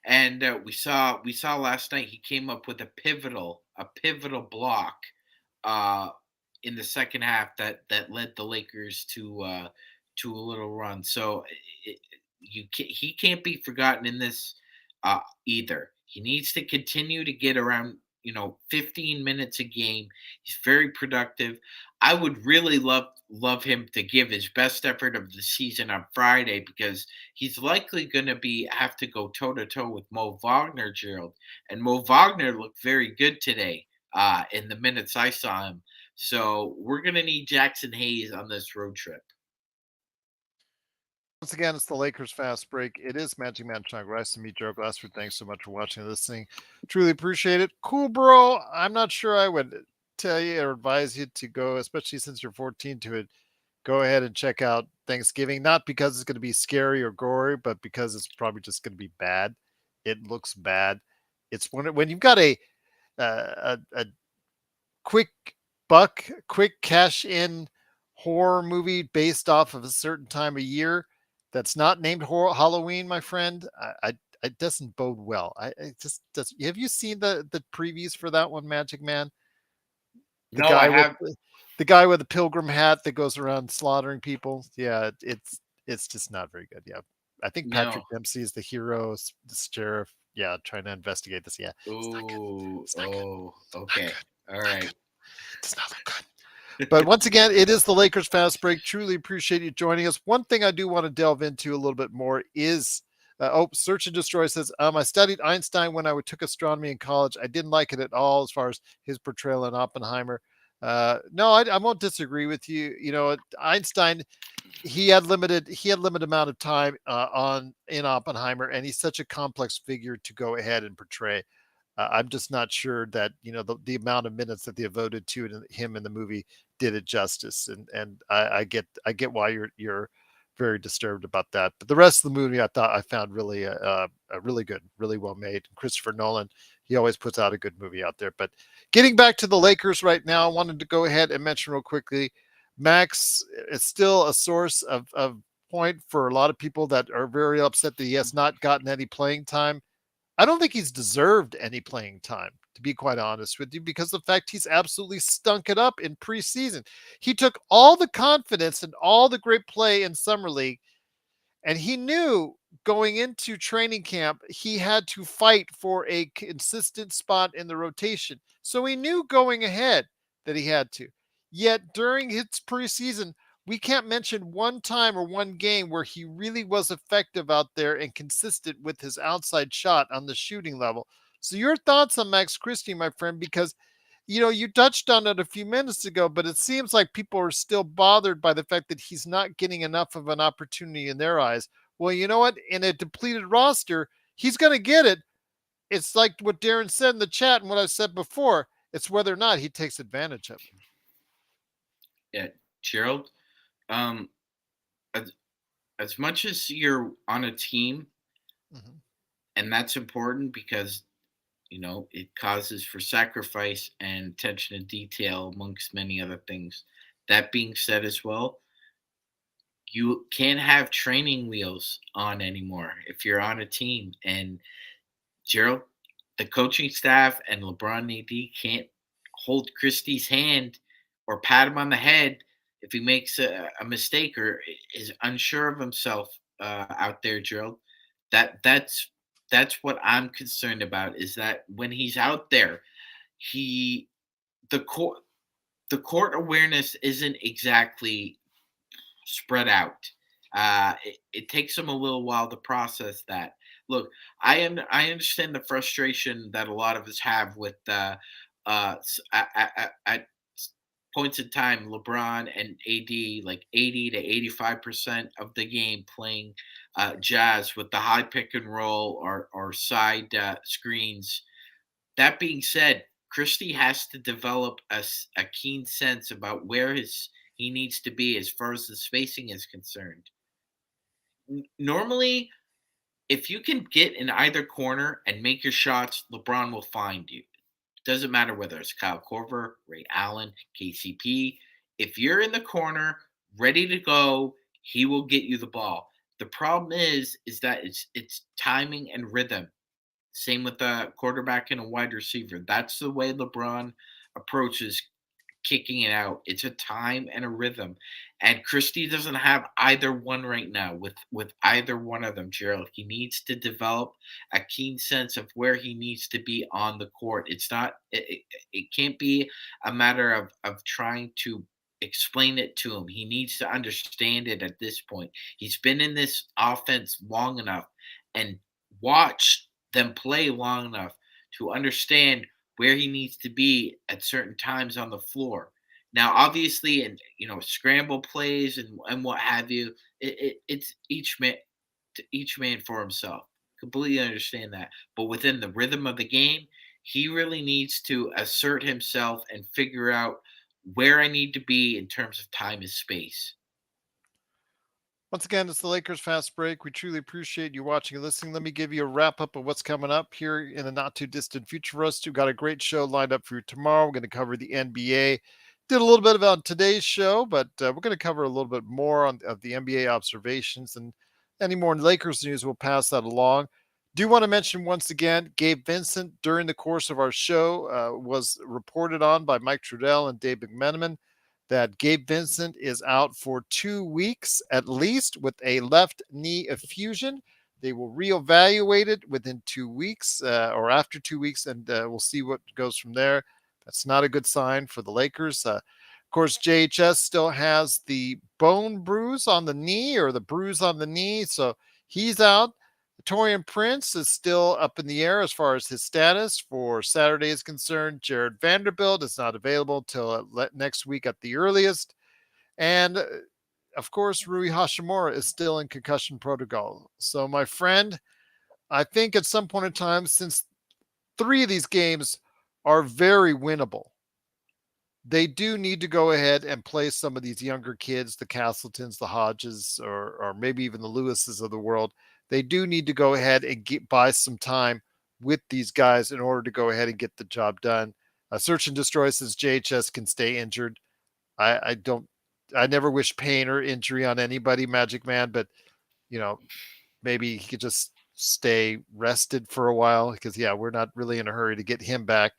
and we saw last night he came up with a pivotal block uh in the second half that led the Lakers to a little run. So it, he can't be forgotten in this either. He needs to continue to get around 15 minutes a game. He's very productive. I would really love him to give his best effort of the season on Friday, because he's likely going to be have to go toe to toe with Mo Wagner, Gerald, and Mo Wagner looked very good today in the minutes I saw him. So we're going to need Jackson Hayes on this road trip. Once again, it's the Lakers Fast Break. It is Magic Man Chunk. Nice to meet Joe Glassford. Thanks so much for watching and listening. Truly appreciate it. Cool, bro. I'm not sure I would tell you or advise you to go, especially since you're 14, to it. Go ahead and check out Thanksgiving. Not because it's going to be scary or gory, but because it's probably just going to be bad. It looks bad. It's when you've got a quick quick cash in horror movie based off of a certain time of year that's not named horror Halloween, my friend. It doesn't bode well. I just does. Have you seen the previews for that one, Magic Man? The No, I guy with have the guy with the pilgrim hat that goes around slaughtering people. Yeah, it's just not very good. Yeah, I think Patrick no. Dempsey is the hero, the sheriff. Yeah, trying to investigate this. Yeah, it's not good. Oh, It's not good. oh, Not okay. good. All Not good. right. Does not look good. But once again, it is the Lakers Fast Break. Truly appreciate you joining us. One thing I do want to delve into a little bit more is Search and Destroy says, I studied Einstein when I took astronomy in college. I didn't like it at all as far as his portrayal in Oppenheimer. No, I won't disagree with you. You know, Einstein, he had limited amount of time on in Oppenheimer, and he's such a complex figure to go ahead and portray. I'm just not sure that the amount of minutes that they devoted to him in the movie did it justice, and I get why you're very disturbed about that. But the rest of the movie I found really really good, really well made. Christopher Nolan, he always puts out a good movie out there. But getting back to the Lakers right now, I wanted to go ahead and mention real quickly, Max is still a source of point for a lot of people that are very upset that he has not gotten any playing time. I don't think he's deserved any playing time, to be quite honest with you, because the fact he's absolutely stunk it up in preseason. He took all the confidence and all the great play in summer league, and he knew going into training camp he had to fight for a consistent spot in the rotation. So he knew going ahead that he had to. Yet during his preseason, we can't mention one time or one game where he really was effective out there and consistent with his outside shot on the shooting level. So your thoughts on Max Christie, my friend, because you touched on it a few minutes ago, but it seems like people are still bothered by the fact that he's not getting enough of an opportunity in their eyes. Well, you know what? In a depleted roster, he's going to get it. It's like what Darren said in the chat and what I said before. It's whether or not he takes advantage of Yeah, Gerald. Um, as, as much as you're on a team, it. Mhm. and that's important because it causes for sacrifice and attention to detail amongst many other things. That being said, as well, you can't have training wheels on anymore if you're on a team. And Gerald, the coaching staff and LeBron and AD can't hold Christie's hand or pat him on the head if he makes a mistake or is unsure of himself out there, Gerald. That's what I'm concerned about. Is that when he's out there, he the court the court awareness isn't exactly spread out. It takes them a little while to process that. Look, I understand the frustration that a lot of us have with points in time, LeBron and AD like 80 to 85% of the game playing Jazz with the high pick and roll or side screens. That being said, Christie has to develop a keen sense about where he needs to be as far as the spacing is concerned. Normally, if you can get in either corner and make your shots, LeBron will find you. Doesn't matter whether it's Kyle Korver, Ray Allen, KCP. If you're in the corner, ready to go, he will get you the ball. The problem is that it's timing and rhythm. Same with a quarterback and a wide receiver. That's the way LeBron approaches kicking it out. It's a time and a rhythm. And Christie doesn't have either one right now with either one of them, Gerald. He needs to develop a keen sense of where he needs to be on the court. It's not it can't be a matter of trying to explain it to him. He needs to understand it at this point. He's been in this offense long enough and watched them play long enough to understand where he needs to be at certain times on the floor. Now, obviously, and scramble plays and what have you, it's each man for himself. Completely understand that, but within the rhythm of the game, he really needs to assert himself and figure out where I need to be in terms of time and space. Once again, it's the Lakers Fast Break. We truly appreciate you watching and listening. Let me give you a wrap up of what's coming up here in the not too distant future for us. We've got a great show lined up for you tomorrow. We're going to cover the NBA. Did a little bit about today's show, but we're going to cover a little bit more of the NBA observations and any more Lakers news. We'll pass that along. Do want to mention once again, Gabe Vincent during the course of our show was reported on by Mike Trudell and Dave McMenamin that Gabe Vincent is out for 2 weeks at least with a left knee effusion. They will reevaluate it within 2 weeks or after 2 weeks, and we'll see what goes from there. That's not a good sign for the Lakers. Of course, JHS still has the bone bruise on the knee or the bruise on the knee, so he's out. Torian Prince is still up in the air as far as his status for Saturday is concerned. Jared Vanderbilt is not available till next week at the earliest. And of course, Rui Hashimura is still in concussion protocol. So, my friend, I think at some point in time, since 3 of these games are very winnable, they do need to go ahead and play some of these younger kids, the Castletons, the Hodges, or maybe even the Lewises of the world. They do need to go ahead and buy some time with these guys in order to go ahead and get the job done. Search and Destroy says JHS can stay injured. I don't. I never wish pain or injury on anybody, Magic Man, but you know, maybe he could just stay rested for a while because yeah, we're not really in a hurry to get him back.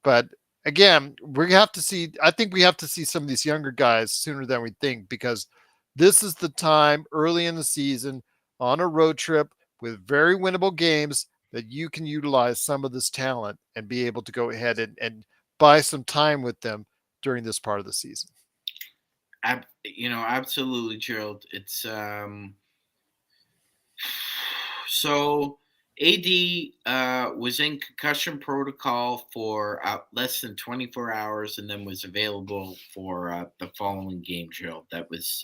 But again, we have to see. I think we have to see some of these younger guys sooner than we think because this is the time early in the season on a road trip with very winnable games that you can utilize some of this talent and be able to go ahead and buy some time with them during this part of the season. Absolutely, Gerald. It's so AD was in concussion protocol for less than 24 hours, and then was available for the following game, Gerald. That was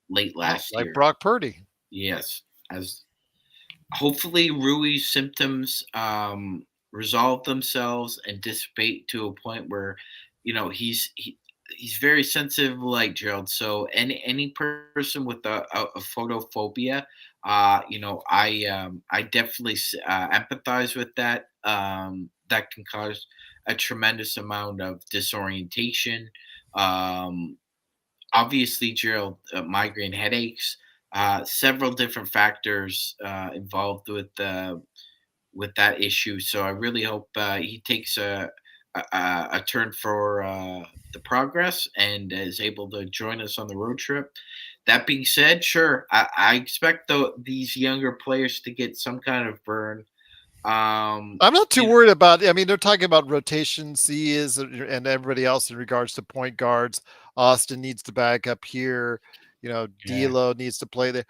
late last Like year. Brock Purdy. Yes, as hopefully Rui's symptoms resolve themselves and dissipate to a point where he's very sensitive light, Gerald. So any person with a photophobia, I definitely empathize with that. That can cause a tremendous amount of disorientation. Um, Obviously, Gerald, migraine headaches, several different factors involved with that issue. So I really hope he takes a turn for the progress and is able to join us on the road trip. That being said, sure, I expect these younger players to get some kind of burn. I'm not too you worried about. I mean, they're talking about rotations. He is, and everybody else in regards to point guards. Austin needs to back up here. Yeah. D'Lo needs to play there.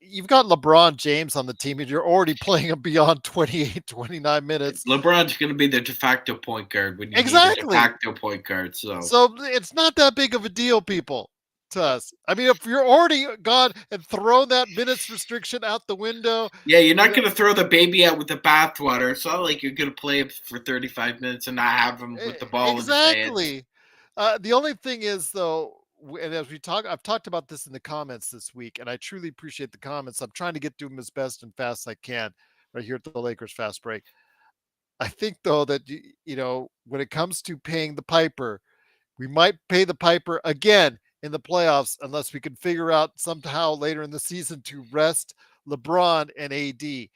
you've got LeBron James on the team and you're already playing him beyond 28, 29 minutes. LeBron's going to be the de facto point guard when you need a de Exactly. facto point guard. So So it's not that big of a deal, people, to us. I mean, if you're already gone and thrown that minutes restriction out the window, yeah, you're you not know, going to throw the baby out with the bathwater. It's not like you're going to play him for 35 minutes and not have him with the ball in his hands. exactly. The only thing is, though, and as we talk, I've talked about this in the comments this week, and I truly appreciate the comments. I'm trying to get to them as best and fast as I can right here at the Lakers Fast Break. I think, though, that when it comes to paying the piper, we might pay the piper again in the playoffs unless we can figure out somehow later in the season to rest LeBron and AD.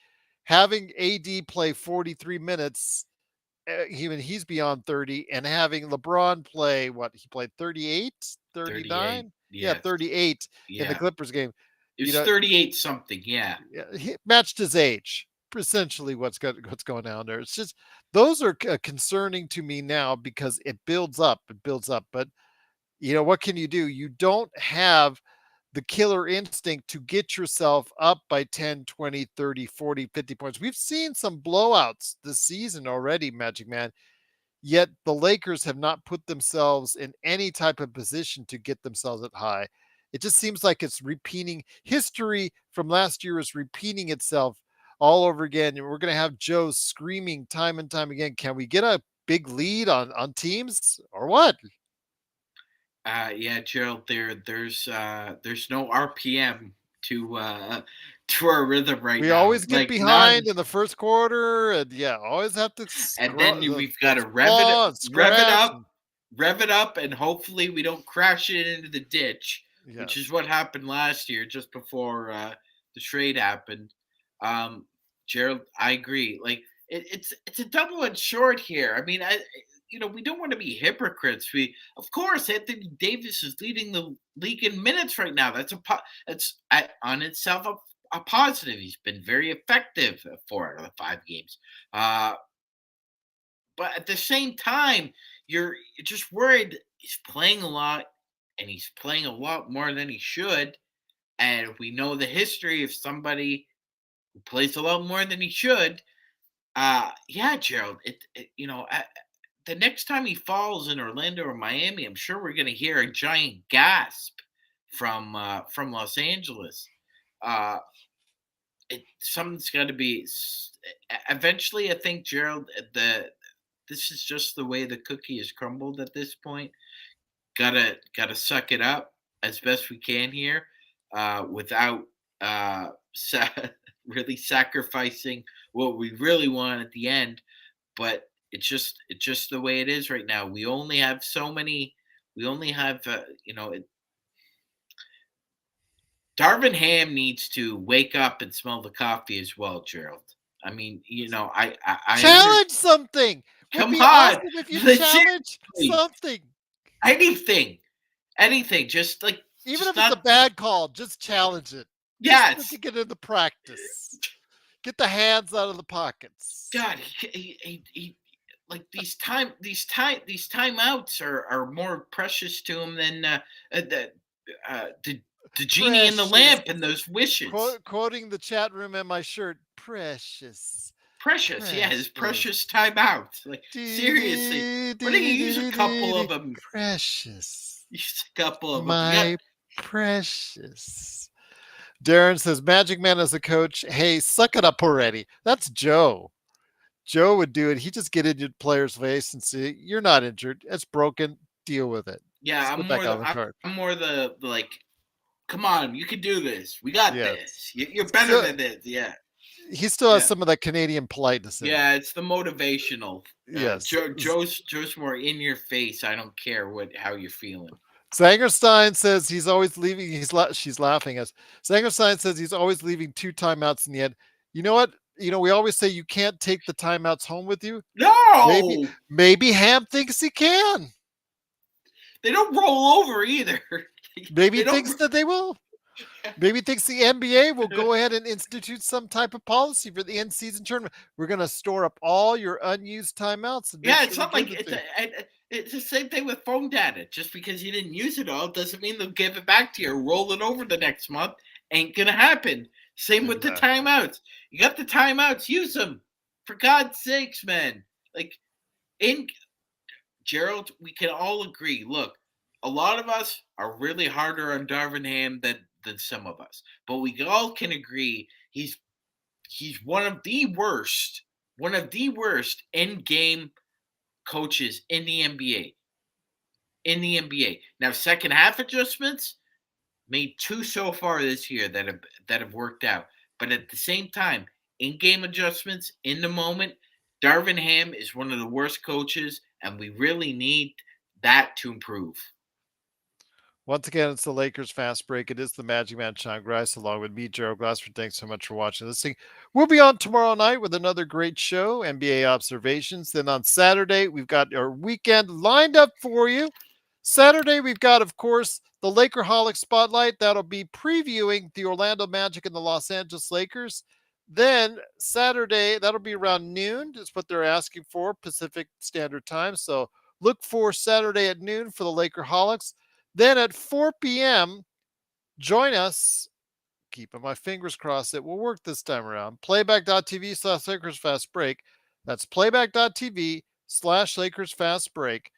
Having AD play 43 minutes, even he's beyond 30, and having LeBron play what he played 38, 38. 39, yeah, Yeah. 38 in the Yeah. Clippers game. It You was know, 38 something. Yeah. he matched his age. Essentially, what's going on there. It's just those are concerning to me now because it builds up. It builds up. But what can you do? You don't have the killer instinct to get yourself up by 10, 20, 30, 40, 50 points. We've seen some blowouts this season already, Magic Man. Yet the Lakers have not put themselves in any type of position to get themselves at high. It just seems like it's repeating history from last year is repeating itself all over again. And we're going to have Joe screaming time and time again. Can we get a big lead on teams or what? Yeah, Gerald. There's no RPM to to our rhythm right We now. always get Like none. behind in the first quarter, and yeah, always have to And then we've got to claw and rev it scratch. up, rev it up, and hopefully we don't crash it into the ditch, which is Yes. what happened last year, just before the trade happened. Um, Gerald, I agree. Like it's a double-edged sword here. I mean, we don't want to be hypocrites. Of course, Anthony Davis is leading the league in minutes right now. That's on itself a positive. He's been very effective 4 out of the 5 games. Uh, but at the same time, you're just worried he's playing a lot, and he's playing a lot more than he should. And we know the history of somebody who plays a lot more than he should. Yeah, Gerald. The next time he falls in Orlando or Miami, I'm sure we're going to hear a giant gasp from Los Angeles. Uh, Something's got to be. Eventually, I think Gerald, this is just the way the cookie is crumbled at this point. Gotta suck it up as best we can here, without sa- really sacrificing what we really want at the end. But it's just the way it is right now. We only have so many. We only have Darvin Ham needs to wake up and smell the coffee as well, Gerald. I mean, Challenge something. Would come be on, awesome if you challenge legitimately, something. anything, anything, Even just if it's a not. bad call, just challenge it. Just to Yes, get into practice. Get the hands out of the pockets. God, like these timeouts are more precious to him than the genie in the Precious. lamp and those wishes. Quoting the chat room and my shirt. Precious. Precious, yeah, his Precious. precious timeouts. Like Dee, seriously, dee, why don't you dee, use a dee, dee, couple of dee. them? Precious. Use a couple of them. You got My precious. Darren says, Magic Man as a coach. Hey, suck it up already. That's Joe. Joe would do it. He'd just get into the player's face and say, you're not injured. It's broken. Deal with it. yeah. Just put that guy on the card. I'm more the like. Come on, you can do this. We got Yes. this. You're better than this. Yeah. He still has Yeah. some of that Canadian politeness in him. Yeah, it's the motivational. Yes. Joe's more in your face. I don't care how you're feeling. Zangerstein says he's always leaving. She's laughing at us. Zangerstein says he's always leaving 2 timeouts in the end. You know what? We always say you can't take the timeouts home with you. No, Maybe Ham thinks he can. they don't roll over either. Maybe he thinks that they will. Maybe he thinks the NBA will go ahead and institute some type of policy for the end season tournament. We're going to store up all your unused timeouts. And Yeah, it's not like it's the same thing with phone data. Just because you didn't use it all doesn't mean they'll give it back to you or roll it over the next month. Ain't gonna happen. Same with the Exactly. timeouts. You got the timeouts, use them. For God's sakes, man. Like, in Gerald, we can all agree. Look, a lot of us are really harder on Darvin Ham than some of us, but we all can agree he's one of the worst in game coaches in the NBA. In the NBA. Now, second half adjustments made two so far this year that have worked out, but at the same time, in game adjustments in the moment, Darvin Ham is one of the worst coaches, and we really need that to improve. Once again, it's the Lakers Fast Break. It is the Magic Man, Sean Grice, along with me, Gerald Glassford. Thanks so much for watching and listening. We'll be on tomorrow night with another great show, NBA Observations. Then on Saturday, we've got our weekend lined up for you. Saturday, we've got, of course, the Lakerholic Spotlight. That'll be previewing the Orlando Magic and the Los Angeles Lakers. Then Saturday, that'll be around noon, is what they're asking for, Pacific Standard Time. So look for Saturday at noon for the Lakerholics. Then at 4 p.m., join us. Keeping my fingers crossed it will work this time around. Playback.tv/Lakers Fast Break. That's playback.tv/Lakers Fast Break.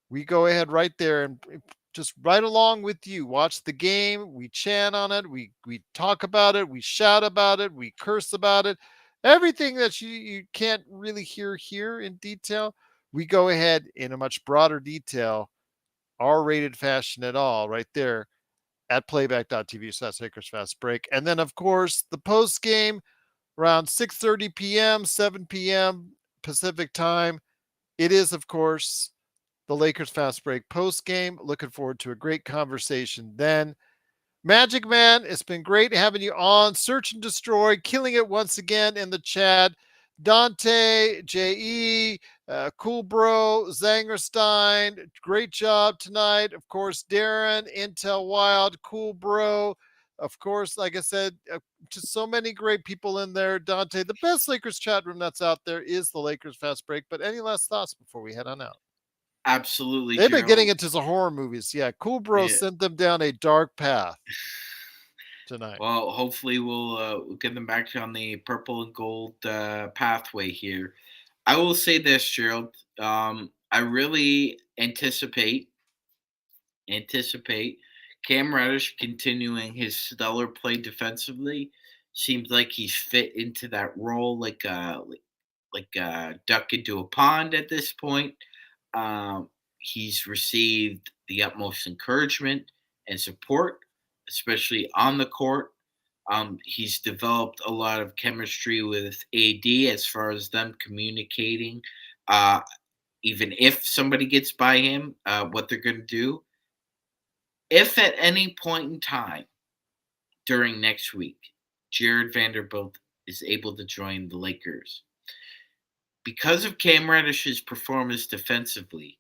We go ahead right there and just right along with you. Watch the game. We chant on it. We talk about it. We shout about it. We curse about it. Everything that you can't really hear here in detail, we go ahead in a much broader detail, R-rated fashion at all, right there at playback.tv/Lakers Fast Break. And then, of course, the post game around 6:30 p.m., 7 p.m. Pacific time. It is, of course, the Lakers Fast Break post game. Looking forward to a great conversation then. Magic Man, it's been great having you on. Search and Destroy, killing it once again in the chat. Dante, J.E., Cool Bro, Zangerstein, great job tonight. Of course, Darren, Intel Wild, Cool Bro. Of course, like I said, just so many great people in there. Dante, the best Lakers chat room that's out there is the Lakers Fast Break. But any last thoughts before we head on out? Absolutely, They've been getting Gerald. into some horror movies. Yeah, Cool Bro Yeah. sent them down a dark path tonight. Well, hopefully we'll get them back on the purple and gold pathway here. I will say this, Gerald. I really anticipate Cam Reddish continuing his stellar play defensively. Seems like he's fit into that role like a duck into a pond at this point. He's received the utmost encouragement and support, especially on the court. He's developed a lot of chemistry with AD as far as them communicating. Uh, Even if somebody gets by him, what they're going to do. If at any point in time during next week, Jared Vanderbilt is able to join the Lakers, because of Cam Reddish's performance defensively,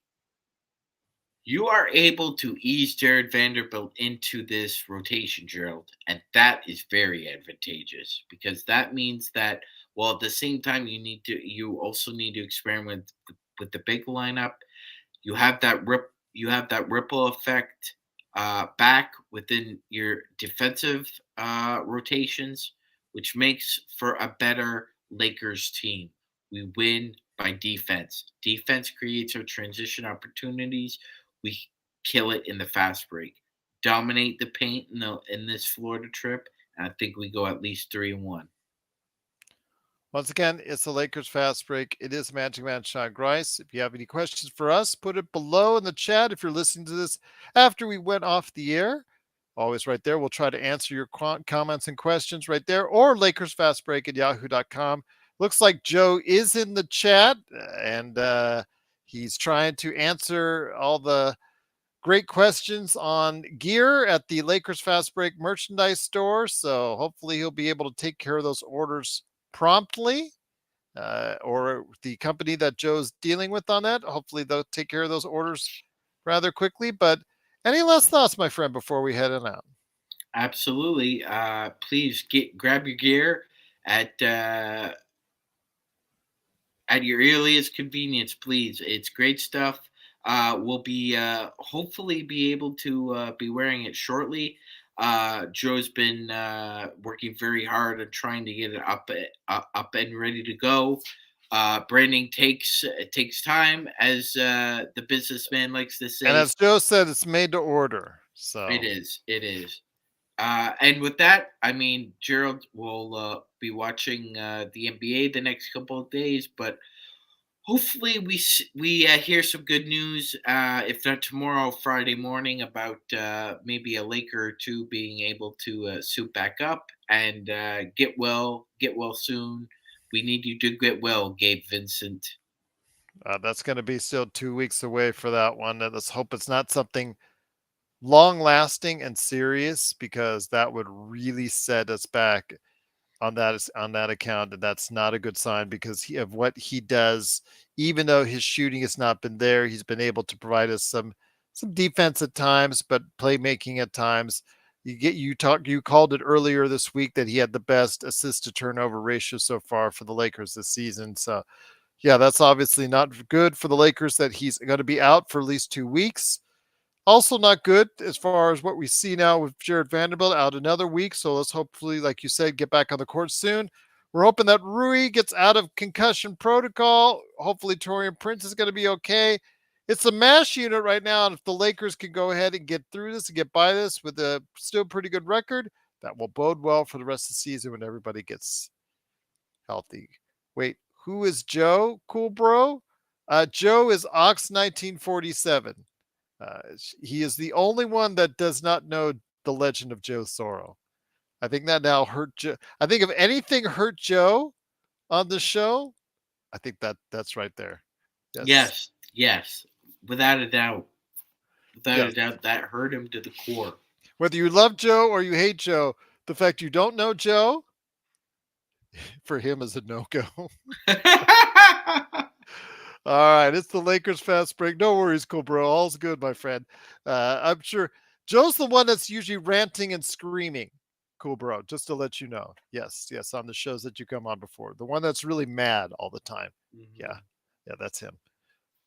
you are able to ease Jared Vanderbilt into this rotation, Gerald, and that is very advantageous because that means that, well, at the same time you also need to experiment with the big lineup. You have that ripple effect back within your defensive rotations, which makes for a better Lakers team. We win by defense. Defense creates our transition opportunities. We kill it in the fast break. Dominate the paint in this Florida trip, and I think we go at least 3-1. Once again, it's the Lakers Fast Break. It is Magic Man Sean Grice. If you have any questions for us, put it below in the chat. If you're listening to this after we went off the air, always right there. We'll try to answer your comments and questions right there, or Lakers Fast Break at yahoo.com. Looks like Joe is in the chat, and he's trying to answer all the great questions on gear at the Lakers Fast Break merchandise store. So hopefully he'll be able to take care of those orders promptly, or the company that Joe's dealing with on that. Hopefully they'll take care of those orders rather quickly. But any last thoughts, my friend, before we head on out? Absolutely. Please grab your gear at uh, at your earliest convenience, please. It's great stuff. We'll be hopefully be able to be wearing it shortly. Joe's been working very hard on trying to get it up and ready to go. Branding takes time, as the businessman likes to And say. as Joe said, it's made to order. It So is. It is. And with that, I mean, Gerald will be watching the NBA the next couple of days, but hopefully we hear some good news, if not tomorrow, Friday morning, about maybe a Laker or two being able to suit back up and get well soon. We need you to get well, Gabe Vincent. that's going to be still 2 weeks away for that one. And let's hope it's not something long lasting and serious, because that would really set us back on that account, and that's not a good sign because of what he does. Even though his shooting has not been there, he's been able to provide us some defense at times, but playmaking at times. You called it earlier this week that he had the best assist to turnover ratio so far for the Lakers this season. So yeah, that's obviously not good for the Lakers that he's going to be out for at least 2 weeks. Also, not good as far as what we see now with Jared Vanderbilt out another week. So let's hopefully, like you said, get back on the court soon. We're hoping that Rui gets out of concussion protocol. Hopefully, Torian Prince is going to be okay. It's a mash unit right now. And if the Lakers can go ahead and get through this and get by this with a still pretty good record, that will bode well for the rest of the season when everybody gets healthy. Wait, who is Joe? Cool, bro? Joe is Ox 1947. Uh, he is the only one that does not know the legend of Joe Sorrow. I think that now hurt Joe. I think if anything hurt Joe on the show, I think that's right there. Yes, Yes, yes, without a doubt, without a yes. doubt, that hurt him to the core. Whether you love Joe or you hate Joe, the fact you don't know Joe for him is a no go. All right, it's the Lakers fast break. No worries, cool bro. All's good, my friend. I'm sure Joe's the one that's usually ranting and screaming. Cool bro, just to let you know. Yes, yes, on the shows that you come on before. The one that's really mad all the time. Yeah, Mhm. yeah, that's him.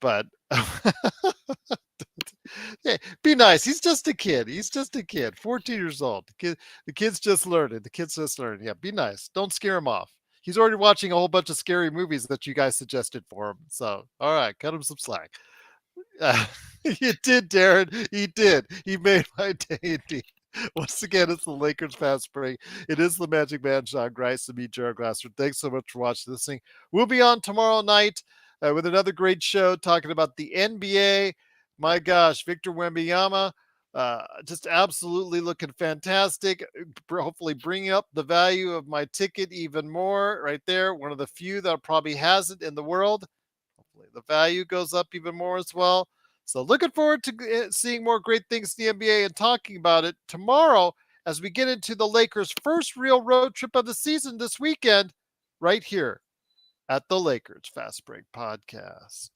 But yeah, be nice. He's just a kid. He's just a kid. 14 years old. The kid's just learning. The kid's just learning. Yeah, be nice. Don't scare him off. He's already watching a whole bunch of scary movies that you guys suggested for him. So, all right, cut him some slack. Uh, you did, Darren. He did. He made my day indeed. Once again, it's the Lakers fast break. It is the Magic Man, Sean Grice, and me, Jared Glasser. Thanks so much for watching this thing. We'll be on tomorrow night with another great show talking about the NBA. My gosh, Victor Wembanyama, just absolutely looking fantastic. Hopefully, bringing up the value of my ticket even more. Right there, one of the few that probably has it in the world. Hopefully, the value goes up even more as well. So, looking forward to seeing more great things in the NBA and talking about it tomorrow as we get into the Lakers' first real road trip of the season this weekend, right here at the Lakers Fast Break Podcast.